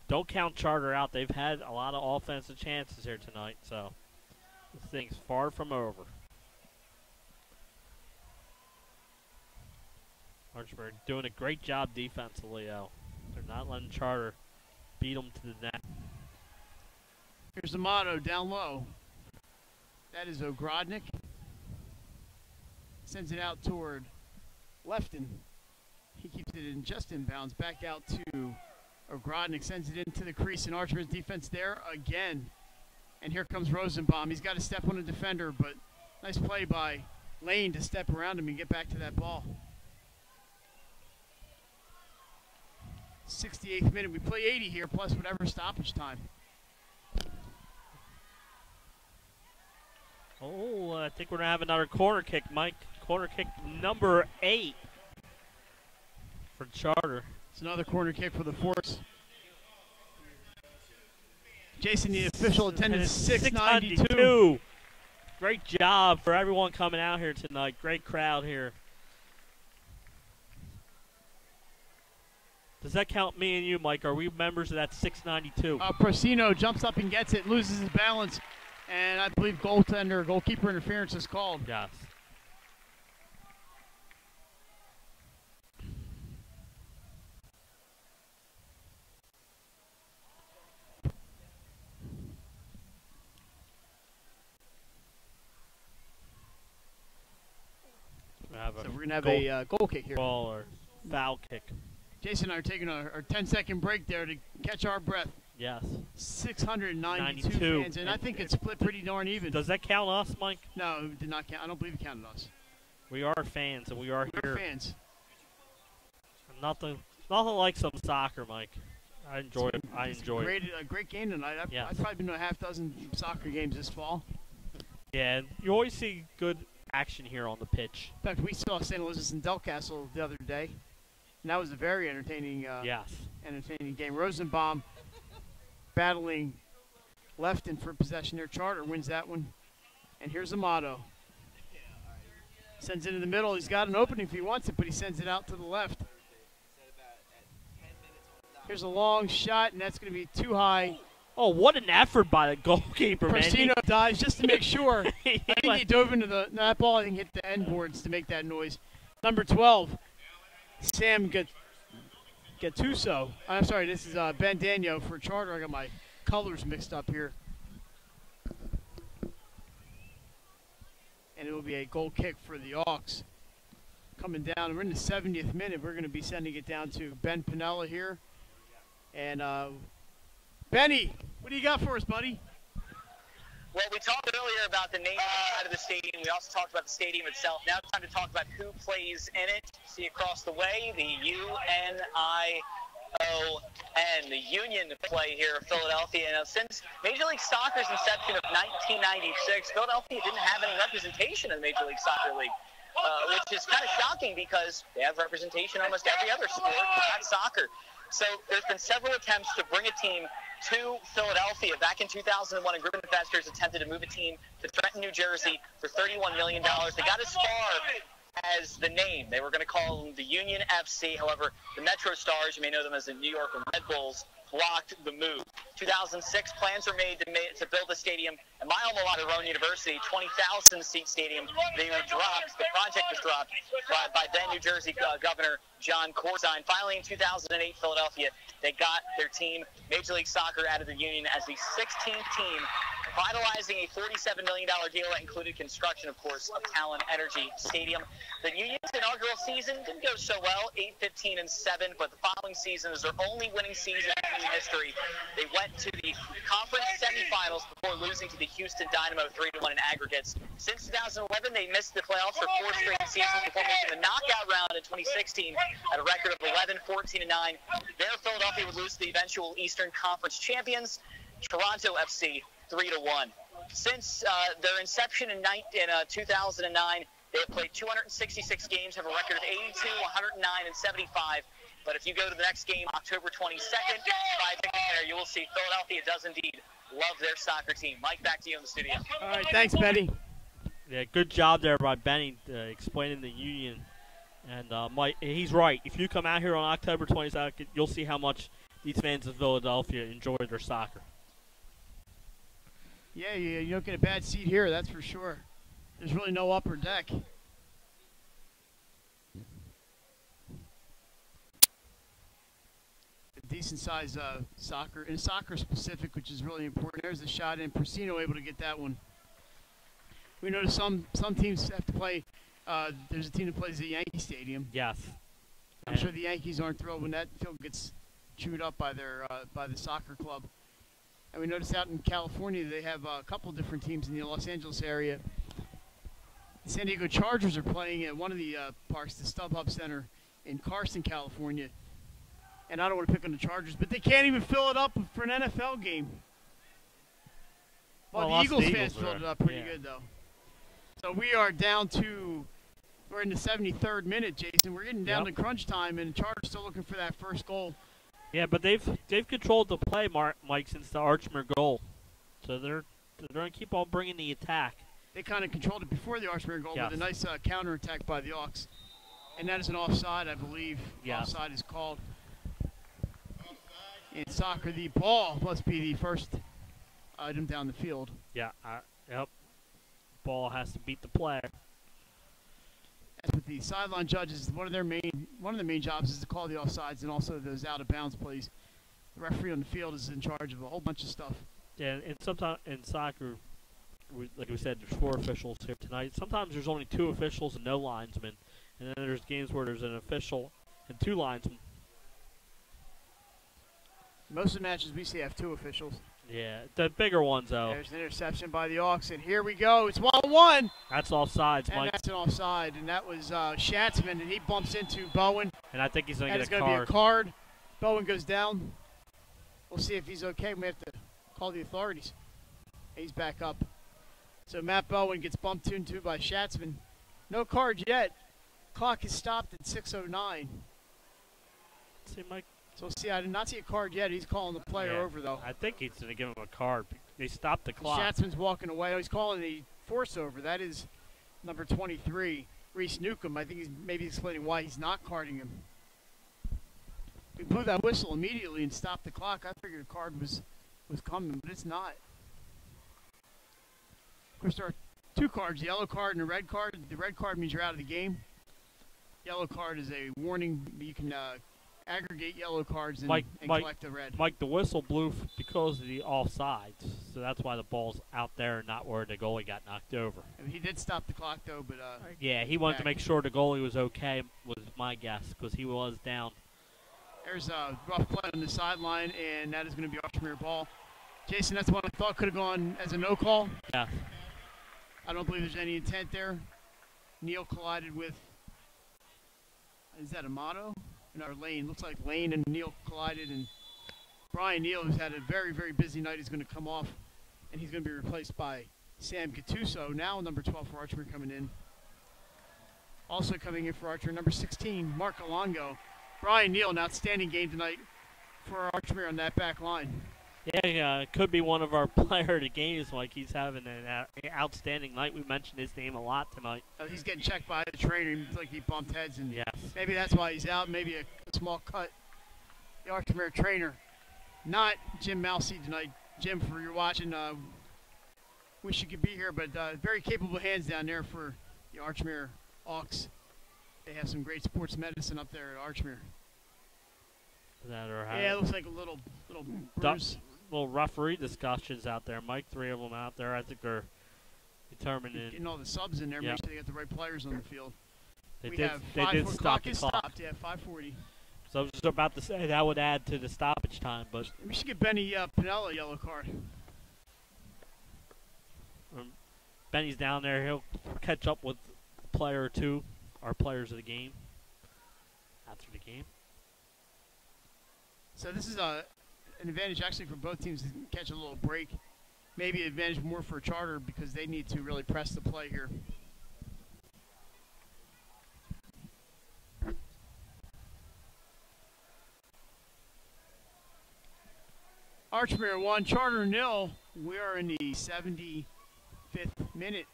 Don't count Charter out. They've had a lot of offensive chances here tonight, so this thing's far from over. Archmere doing a great job defensively, though. They're not letting Charter beat them to the net. Here's Amato down low. That is Ogrodnik. Sends it out toward Lefton. He keeps it in just inbounds. Back out to Ogrodnik. Sends it into the crease, and Archmere's defense there again. And here comes Rosenbaum. He's got to step on a defender, but nice play by Lane to step around him and get back to that ball. 68th minute. We play 80 here, plus whatever stoppage time. I think we're going to have another corner kick, Mike. Corner kick number 8 for Charter. It's another corner kick for the Force. Jason, the official attendance 692. Great job for everyone coming out here tonight. Great crowd here. Does that count me and you, Mike? Are we members of that 692? Procino jumps up and gets it, loses his balance, and I believe goalkeeper interference is called. Yes. So we're going to have a goal kick here. Ball or foul kick. Jason and I are taking our 10-second break there to catch our breath. Yes. 692 fans, and I think it's split pretty darn even. Does that count us, Mike? No, it did not count. I don't believe it counted us. We are fans, and we are here. We're fans. Nothing like some soccer, Mike. I enjoy it. I enjoy it. A great game tonight. I've probably been to a half dozen soccer games this fall. Yeah, you always see good action here on the pitch. In fact, we saw St. Elizabeth and Delcastle the other day, and that was a very entertaining game. Rosenbaum battling left and for possession there. Charter wins that one. And here's Amato. Sends it in the middle. He's got an opening if he wants it, but he sends it out to the left. Here's a long shot, and that's going to be too high. Oh, what an effort by the goalkeeper, man. Procino dives just to make sure. I think he dove into that ball. I think hit the end boards to make that noise. Number 12, Sam Gattuso. I'm sorry, this is Ben Daniel for Charter. I got my colors mixed up here. And it will be a goal kick for the Hawks. Coming down, we're in the 70th minute. We're going to be sending it down to Ben Pinella here. And Benny, what do you got for us, buddy? Well, we talked earlier about the name outside of the stadium. We also talked about the stadium itself. Now it's time to talk about who plays in it. See across the way, the UNION, the Union play here in Philadelphia. Now, since Major League Soccer's inception of 1996, Philadelphia didn't have any representation in the Major League Soccer League, which is kind of shocking because they have representation in almost every other sport, not soccer. So there's been several attempts to bring a team to Philadelphia. Back in 2001, a group of investors attempted to move a team to Trenton, New Jersey for $31 million. They got as far as the name. They were going to call them the Union FC. However, the Metro Stars, you may know them as the New York Red Bulls, blocked the move. 2006, plans were made to build a stadium at my alma mater, Rowan University, 20,000-seat stadium. They were dropped. The project was dropped by then New Jersey Governor John Corzine. Finally, in 2008, Philadelphia, they got their team, Major League Soccer, out of the Union as the 16th team, finalizing a $47 million deal that included construction, of course, of Talen Energy Stadium. The Union's inaugural season didn't go so well, 8-15-7, but the following season is their only winning season in history. They went to the conference semifinals before losing to the Houston Dynamo 3-1 in aggregates. Since 2011, they missed the playoffs for 4 straight seasons before making the knockout round in 2016 at a record of 11-14-9. There, Philadelphia would lose to the eventual Eastern Conference champions, Toronto FC, 3-1. Since their inception in 2009, they have played 266 games, have a record of 82, 109, and 75. But if you go to the next game, October 22nd, you will see Philadelphia does indeed love their soccer team. Mike, back to you in the studio. All right, thanks, Benny. Yeah, good job there by Benny explaining the Union. And Mike, he's right. If you come out here on October 22nd, you'll see how much these fans of Philadelphia enjoy their soccer. Yeah, you don't get a bad seat here, that's for sure. There's really no upper deck. A decent-sized soccer, and soccer specific, which is really important. There's a shot in. Procino able to get that one. We notice some teams have to play. There's a team that plays at Yankee Stadium. Yes. I'm sure the Yankees aren't thrilled when that field gets chewed up by the soccer club. And we noticed out in California they have a couple different teams in the Los Angeles area. The San Diego Chargers are playing at one of the parks, the StubHub Center in Carson, California. And I don't want to pick on the Chargers, but they can't even fill it up for an NFL game. Well, the Eagles fans filled it up pretty good, though. So we are down to, we're in the 73rd minute, Jason. We're getting down to crunch time, and Chargers still looking for that first goal. Yeah, but they've controlled the play, Mike, since the Archmere goal. So they're going to keep on bringing the attack. They kind of controlled it before the Archmere goal with a nice counterattack by the Hawks. And that is an offside, I believe. Yes. Offside is called. In soccer, the ball must be the first item down the field. Yeah, yep. Ball has to beat the player. As with the sideline judges, one of the main jobs is to call the offsides and also those out of bounds plays. The referee on the field is in charge of a whole bunch of stuff. Yeah, and sometimes in soccer, like we said, there's 4 officials here tonight. Sometimes there's only 2 officials and no linesmen. And then there's games where there's an official and 2 linesmen. Most of the matches we see have 2 officials. Yeah, the bigger ones, though. There's an interception by the Hawks, and here we go. It's 1-1. That's offsides, and Mike. That's an offside, and that was Schatzman, and he bumps into Bowen. And I think he's going to get a card. And it's going to be a card. Bowen goes down. We'll see if he's okay. We have to call the authorities. He's back up. So Matt Bowen gets bumped into by Schatzman. No card yet. Clock is stopped at 6:09. See, Mike. So we'll see. I did not see a card yet. He's calling the player over, though. I think he's going to give him a card. They stopped the clock. Schatzman's walking away. Oh, he's calling the force over. That is number 23, Reese Newcomb. I think he's maybe explaining why he's not carding him. We blew that whistle immediately and stopped the clock. I figured a card was coming, but it's not. Of course, there are 2 cards, the yellow card and the red card. The red card means you're out of the game. Yellow card is a warning. You can aggregate yellow cards and collect the red. Mike, the whistle blew because of the offsides, so that's why the ball's out there and not where the goalie got knocked over. And he did stop the clock, though, but yeah, he wanted to make sure the goalie was okay, was my guess, because he was down. There's a rough play on the sideline, and that is going to be Archmere ball. Jason, that's one I thought could have gone as a no call. Yeah. I don't believe there's any intent there. Neal collided with, is that Amato? No, Lane. Looks like Lane and Neal collided, and Brian Neal, who's had a very, very busy night, is going to come off, and he's going to be replaced by Sam Gattuso. Now number 12 for Archmere coming in. Also coming in for Archmere, number 16, Mark Alongo. Brian Neal, an outstanding game tonight for Archmere on that back line. Yeah, it could be one of our player of the games. Like, he's having an outstanding night. We mentioned his name a lot tonight. He's getting checked by the trainer. He looks like he bumped heads, and maybe that's why he's out. Maybe a small cut. The Archmere trainer, not Jim Mousey tonight. Jim, for your watching, wish you could be here, but very capable hands down there for the Archmere Hawks. They have some great sports medicine up there at Archmere. Yeah, it looks like a little bruise. Little referee discussions out there, Mike. 3 of them out there. I think they're determining. Getting all the subs in there, make sure they get the right players on the field. They did stop the clock. Stopped, yeah, 5:40. So I was just about to say that would add to the stoppage time, but we should get Benny Pinella a yellow card. Benny's down there. He'll catch up with a player or 2, our players of the game, after the game. So this is an advantage actually for both teams to catch a little break. Maybe an advantage more for Charter because they need to really press the play here. Archmere 1, Charter 0. We are in the 75th minute.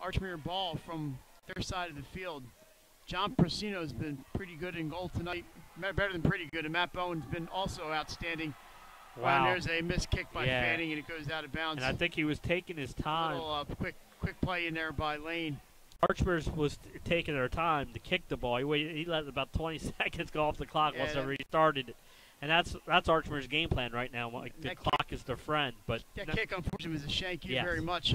Archmere ball from their side of the field. John Prosino's been pretty good in goal tonight. Better than pretty good, and Matt Bowen's been also outstanding. Wow. And there's a missed kick by Fanning, and it goes out of bounds. And I think he was taking his time. A little quick play in there by Lane. Archmere was taking their time to kick the ball. He let about 20 seconds go off the clock once they restarted it. And that's Archmere's game plan right now. Like, the clock is their friend. But that kick, unfortunately, was a shank you very much.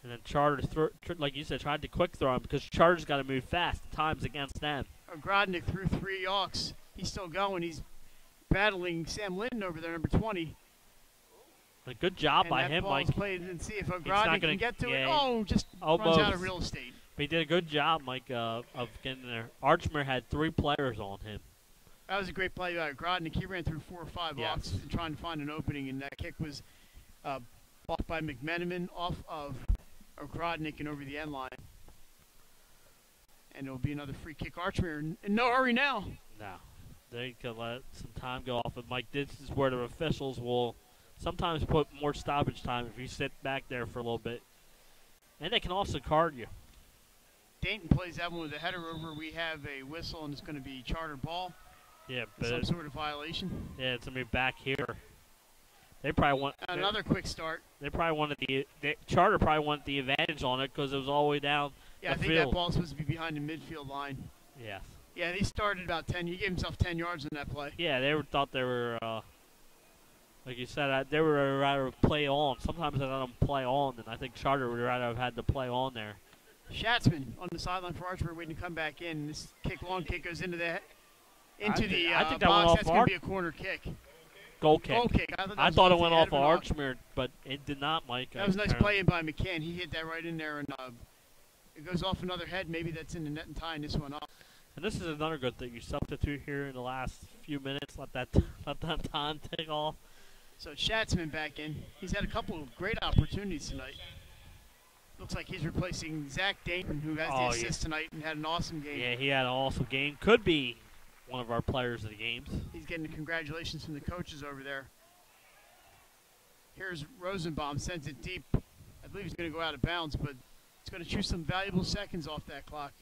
And then Charter, like you said, tried to quick throw him because Charter's got to move fast. The time's against them. Grodnick threw 3 Hawks. He's still going. He's battling Sam Linton over there, number 20. A good job by him, Mike. Played and see if Grodnick can get to it. Oh, just almost runs out of real estate. But he did a good job, Mike, of getting there. Archmere had 3 players on him. That was a great play by Grodnick. He ran through 4 or 5 Hawks trying to find an opening, and that kick was blocked by McMenamin off of Grodnick and over the end line. And it'll be another free kick. Archmere in no hurry now. No. They could let some time go off. And, Mike, this is where the officials will sometimes put more stoppage time if you sit back there for a little bit. And they can also card you. Dayton plays that one with a header over. We have a whistle, and it's going to be charter ball. Yeah, but some sort of violation. Yeah, it's going to be back here. They probably want another quick start. They probably wanted Charter probably wanted the advantage on it because it was all the way down. Yeah, I think field. that ball's supposed to be behind the midfield line. Yes. Yeah, they started about 10. You gave himself 10 yards in that play. Yeah, thought they were, like you said, they would rather play on. Sometimes they let them play on, and I think Charter would rather have had to play on there. Schatzman on the sideline for Archmere waiting to come back in. This long kick goes into the I think that box. went off That's going to be a corner kick. Goal kick. Goal kick. I thought it went off of Archmere, but it did not, Mike. That was nice playing by McCann. He hit that right in there, and it goes off another head. Maybe that's in the net and tying this one off. And this is another good thing. You substitute here in the last few minutes. Let that time take off. So Schatzman back in. He's had a couple of great opportunities tonight. Looks like he's replacing Zach Dayton, who has the assist tonight and had an awesome game. Yeah, he had an awesome game. Could be one of our players of the games. He's getting the congratulations from the coaches over there. Here's Rosenbaum, sends it deep. I believe he's going to go out of bounds, but it's going to choose some valuable seconds off that clock.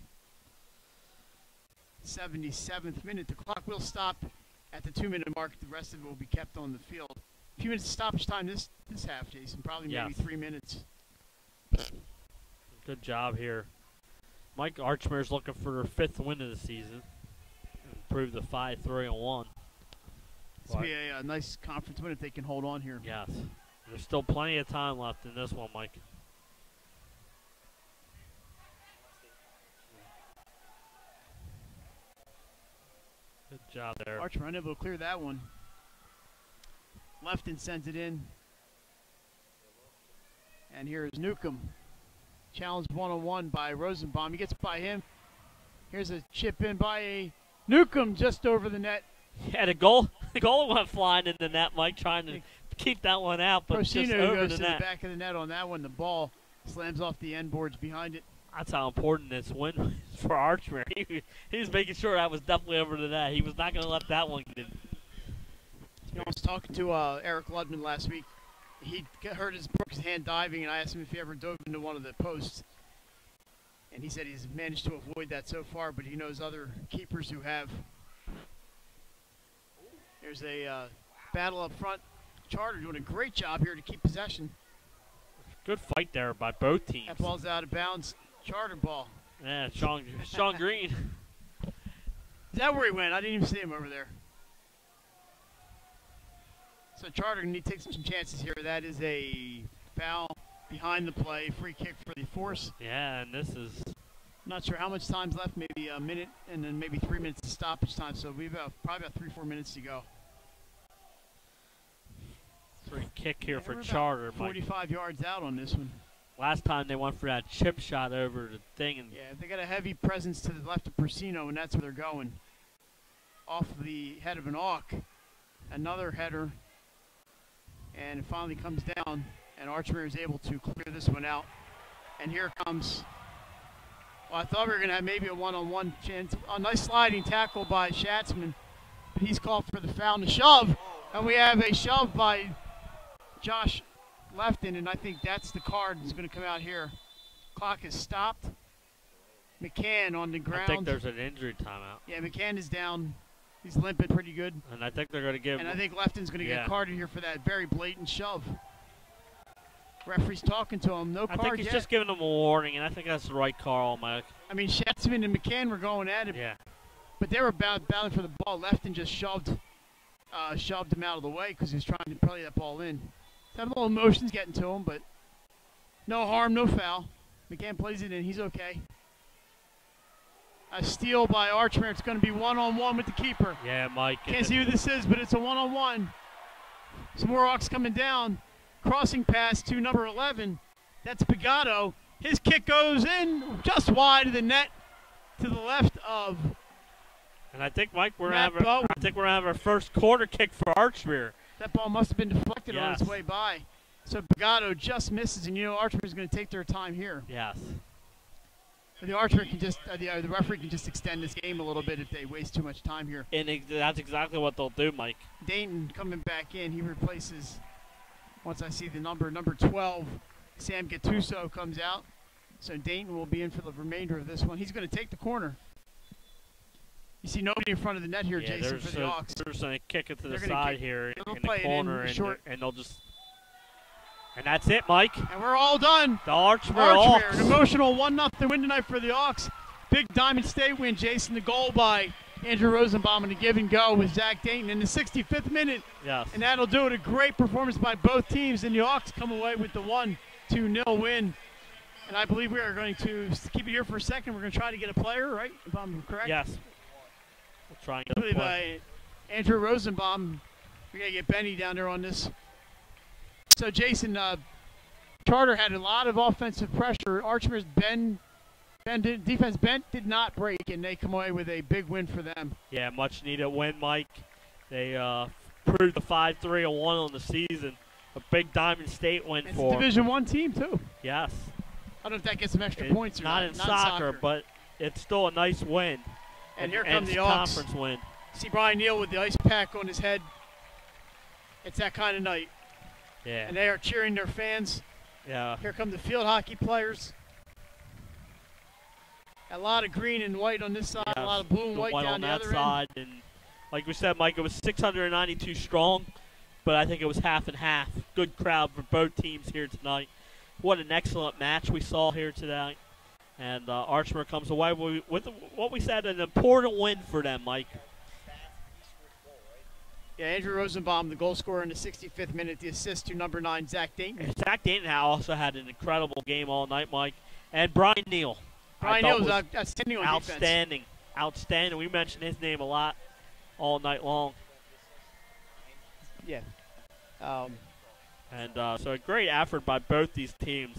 77th minute. The clock will stop at the 2-minute mark. The rest of it will be kept on the field. A few minutes of stoppage time this half, Jason. Probably maybe 3 minutes. Good job here. Mike Archmere's looking for their 5th win of the season. Improve the 5-3-1. This will be a nice conference win if they can hold on here. Yes. There's still plenty of time left in this one, Mike. Good job there. Archmere unable to clear that one. Lefton sends it in. And here is Newcomb. Challenged one-on-one by Rosenbaum. He gets by him. Here's a chip in by a Newcomb just over the net. Yeah, the goal went flying in the net, Mike, trying to keep that one out, but Procino just over goes the to net. the back of the net on that one. The ball slams off the end boards behind it. That's how important this win was for Archmere. He was making sure that was definitely over the net. He was not going to let that one get in. I was talking to Eric Ludman last week. He broke his hand diving, and I asked him if he ever dove into one of the posts. And he said he's managed to avoid that so far, but he knows other keepers who have. There's a battle up front. Charter doing a great job here to keep possession. Good fight there by both teams. That ball's out of bounds. Charter ball. Yeah, Sean Green. Is that where he went? I didn't even see him over there. So Charter need to take some chances here. That is a foul behind the play. Free kick for the Force. Yeah, and this is... Not sure how much time's left. Maybe a minute and then maybe 3 minutes of stoppage time. So we've probably about 3-4 minutes to go. Free kick here for we're Charter. 45 yards out on this one. Last time they went for that chip shot over the thing. And yeah, they got a heavy presence to the left of Persino, and that's where they're going. Off the head of an Auk. Another header. And it finally comes down, and Archmere is able to clear this one out. And here comes, well, I thought we were going to have maybe a one-on-one chance. A nice sliding tackle by Schatzman, but he's called for the foul and the shove. And we have a shove by Josh Lefton, and I think that's the card that's going to come out here. Clock is stopped. McCann on the ground. I think there's an injury timeout. Yeah, McCann is down. He's limping pretty good. And I think they're going to give... And I think Lefton's going to get carded here for that very blatant shove. Referee's talking to him. No card I think he's yet. just giving him a warning, and I think that's the right call, Mike. I mean, Schatzman and McCann were going at it. Yeah. But they were battling for the ball. Lefton just shoved him out of the way because he was trying to play that ball in. Had a little emotions getting to him, but no harm, no foul. McCann plays it in. He's okay. A steal by Archmere. It's going to be one-on-one with the keeper. Yeah, Mike. Can't see who this is, but it's a one-on-one. Some more Hawks coming down. Crossing pass to number 11. That's Pagato. His kick goes in just wide of the net to the left of And I think, Mike, we're Matt going to have our first quarter kick for Archmere. That ball must have been deflected on Yes. its way by. So Bagato just misses, and Archmere's going to take their time here. Yes. The Archmere can just, the referee can just extend this game a little bit if they waste too much time here. And that's exactly what they'll do, Mike. Dayton coming back in. He replaces, once I see the number 12, Sam Gattuso comes out. So Dayton will be in for the remainder of this one. He's going to take the corner. You see nobody in front of the net here, Jason, for the Hawks. They're just going to kick it to the side here in the corner, and they'll just... And that's it, Mike. And we're all done. The Archmere Hawks. An emotional 1-0 win tonight for the Hawks. Big Diamond State win, Jason. The goal by Andrew Rosenbaum and a give and go with Zach Dayton in the 65th minute. Yes. And that'll do it. A great performance by both teams. And the Hawks come away with the 1-2-0 win. And I believe we are going to keep it here for a second. We're going to try to get a player, right? If I'm correct? Yes. We'll try and get a player. By Andrew Rosenbaum. We got to get Benny down there on this. So, Jason, Charter had a lot of offensive pressure. Archmere's defense bent did not break, and they come away with a big win for them. Yeah, much needed win, Mike. They proved the 5-3-1 on the season. A big Diamond State win it's for a Division I team, too. Yes. I don't know if that gets some extra points or not. Not in soccer, but it's still a nice win. And here come the Hawks. Conference win. See Brian Neal with the ice pack on his head. It's that kind of night. Yeah. And they are cheering their fans. Yeah. Here come the field hockey players. A lot of green and white on this side, yes. A lot of blue and white down on the that other side. end. And like we said, Mike, it was 692 strong, but I think it was half and half. Good crowd for both teams here tonight. What an excellent match we saw here tonight. And Archmere comes away with what we said, an important win for them, Mike. Yeah, Andrew Rosenbaum, the goal scorer in the 65th minute, the assist to number 9, Zach Dayton. And Zach Dayton also had an incredible game all night, Mike. And Brian Neal. Brian Neal was outstanding on outstanding. defense. Outstanding. We mentioned his name a lot all night long. Yeah. And so a great effort by both these teams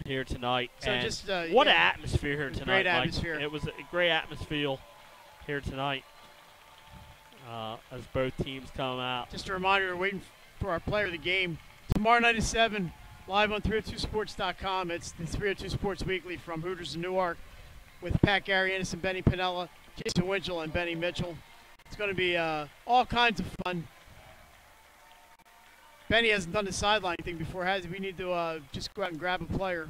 here tonight. So and just what an atmosphere here tonight, great Mike. atmosphere. It was a great atmosphere here tonight as both teams come out. Just a reminder, we're waiting for our player of the game. Tomorrow night at 7, live on 302sports.com. It's the 302 Sports Weekly from Hooters in Newark with Pat Garianis and Benny Pinella, Jason Winchell and Benny Mitchell. It's going to be all kinds of fun. Benny hasn't done the sideline thing before, has he? We need to just go out and grab a player.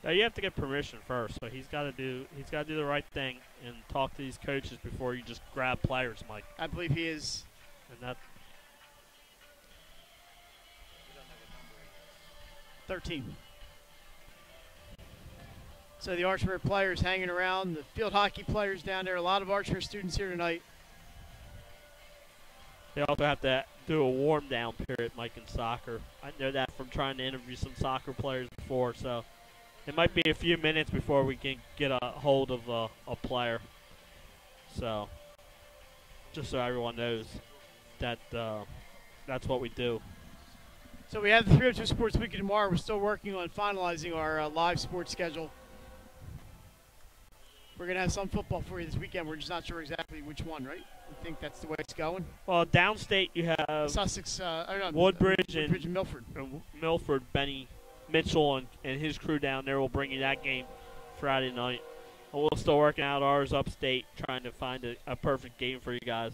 Now you have to get permission first, so he's got to do the right thing and talk to these coaches before you just grab players, Mike. I believe he is. And that 13. So the Archmere players hanging around, the field hockey players down there, a lot of Archmere students here tonight. They also have to do a warm down period, Mike, in soccer. I know that from trying to interview some soccer players before, so it might be a few minutes before we can get a hold of a player. So just so everyone knows that that's what we do. So we have the 302 Sports Weekly tomorrow. We're still working on finalizing our live sports schedule. We're going to have some football for you this weekend. We're just not sure exactly which one, right? I think that's the way it's going. Well, downstate you have Sussex, Woodbridge and Milford. Milford, Benny Mitchell and his crew down there will bring you that game Friday night. And we're still working out ours upstate, trying to find a perfect game for you guys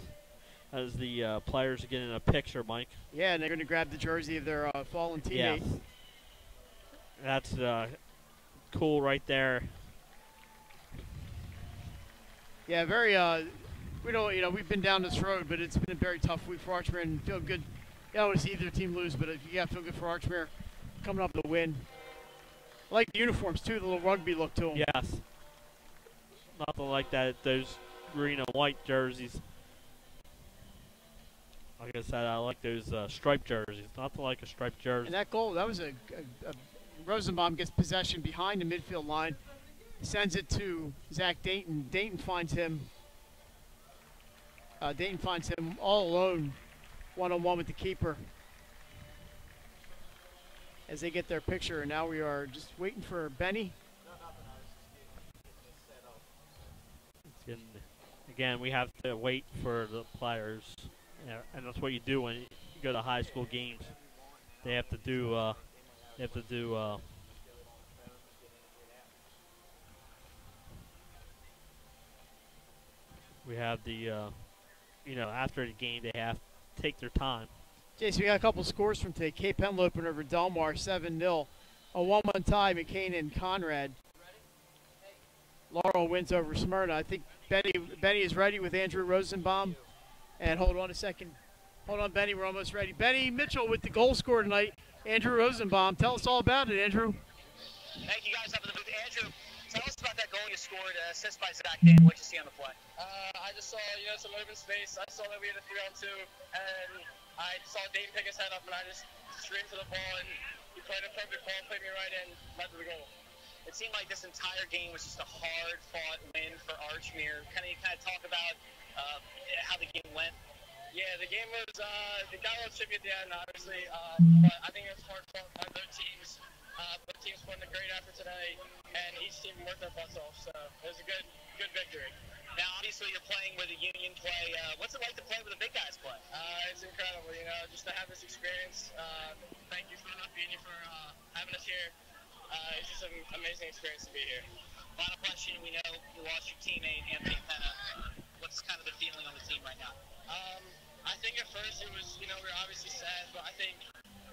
as the players are getting a picture, Mike. Yeah, and they're going to grab the jersey of their fallen teammate. Yes. That's cool right there. Yeah, very. We've been down this road, but it's been a very tough week for Archmere, and feel good. I don't want to see either team lose, but you got to feel good for Archmere coming up with a win. I like the uniforms too, the little rugby look to them. Yes. Nothing like that. Those green and white jerseys. Like I said, I like those striped jerseys. Nothing like a striped jersey. And that goal, that was a Rosenbaum gets possession behind the midfield line, sends it to Zach Dayton. Dayton finds him all alone, one-on-one with the keeper as they get their picture. And now we are just waiting for Benny. Again, we have to wait for the players, and that's what you do when you go to high school games. They have to do. We have the. After the game, they have to take their time. Jason, we got a couple scores from today. Cape Henlopen over Delmar, 7-0. A 1-1 tie, McCain and Conrad. Laurel wins over Smyrna. I think Benny is ready with Andrew Rosenbaum. And hold on a second. Hold on, Benny. We're almost ready. Benny Mitchell with the goal scorer tonight. Andrew Rosenbaum. Tell us all about it, Andrew. Thank you guys up in the booth. Andrew, tell us about that goal you scored, assist by Zach Dan. What did you see on the play? I just saw, some open space. I saw that we had a 3-on-2, and I saw Dave pick his head up, and I just screamed for the ball, and he played a perfect ball, played me right in, led to the goal. It seemed like this entire game was just a hard-fought win for Archmere. Can you talk about how the game went? Yeah, the game was, it got a little chippy at the end, obviously, but I think it was hard-fought by both teams. Both teams put in a great effort today, and each team worked their butts off, so it was a good victory. Now, obviously, you're playing with a union play. What's it like to play with the big guys play? It's incredible, just to have this experience. Thank you, Philadelphia Union, for having us here. It's just an amazing experience to be here. Final question. We know you lost your teammate, Anthony Penna. What's kind of the feeling on the team right now? I think at first it was, we were obviously sad, but I think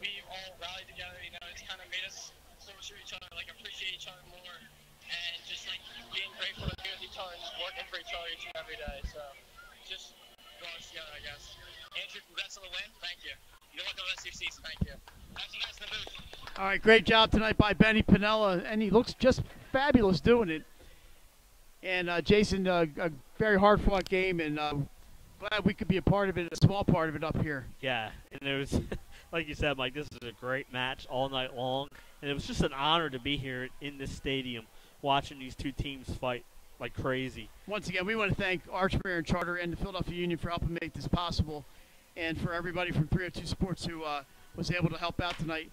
we've all rallied together. It's kind of made us closer to each other, appreciate each other more, and just, being grateful to be with each other and just working for each other each and every day. So, just going together, I guess. Andrew, congrats on the win. Thank you. Good luck on the rest of your season. Thank you. Thank you guys in the booth. All right, great job tonight by Benny Pinella, and he looks just fabulous doing it. And Jason, a very hard-fought game, and glad we could be a part of it, a small part of it up here. Yeah, and it was, like you said, Mike, this is a great match all night long, and it was just an honor to be here in this stadium watching these two teams fight like crazy. Once again, we want to thank Archmere and Charter and the Philadelphia Union for helping make this possible, and for everybody from 302 Sports who was able to help out tonight.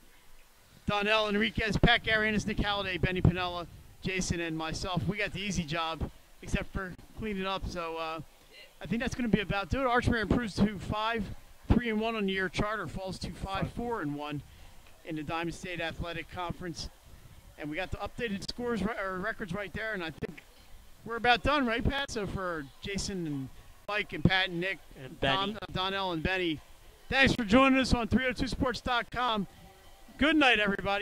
Donnell, Enriquez, Pat Garianis, Nick Halliday, Benny Pinella, Jason, and myself. We got the easy job, except for cleaning up. So I think that's going to be about do it. Archmere improves to 5-3-1 on the year. Charter falls to 5-4-1 in the Diamond State Athletic Conference. And we got the updated scores or records right there. And I think we're about done, right, Pat? So for Jason and Mike and Pat and Nick and Donnell and Benny, thanks for joining us on 302sports.com. Good night, everybody.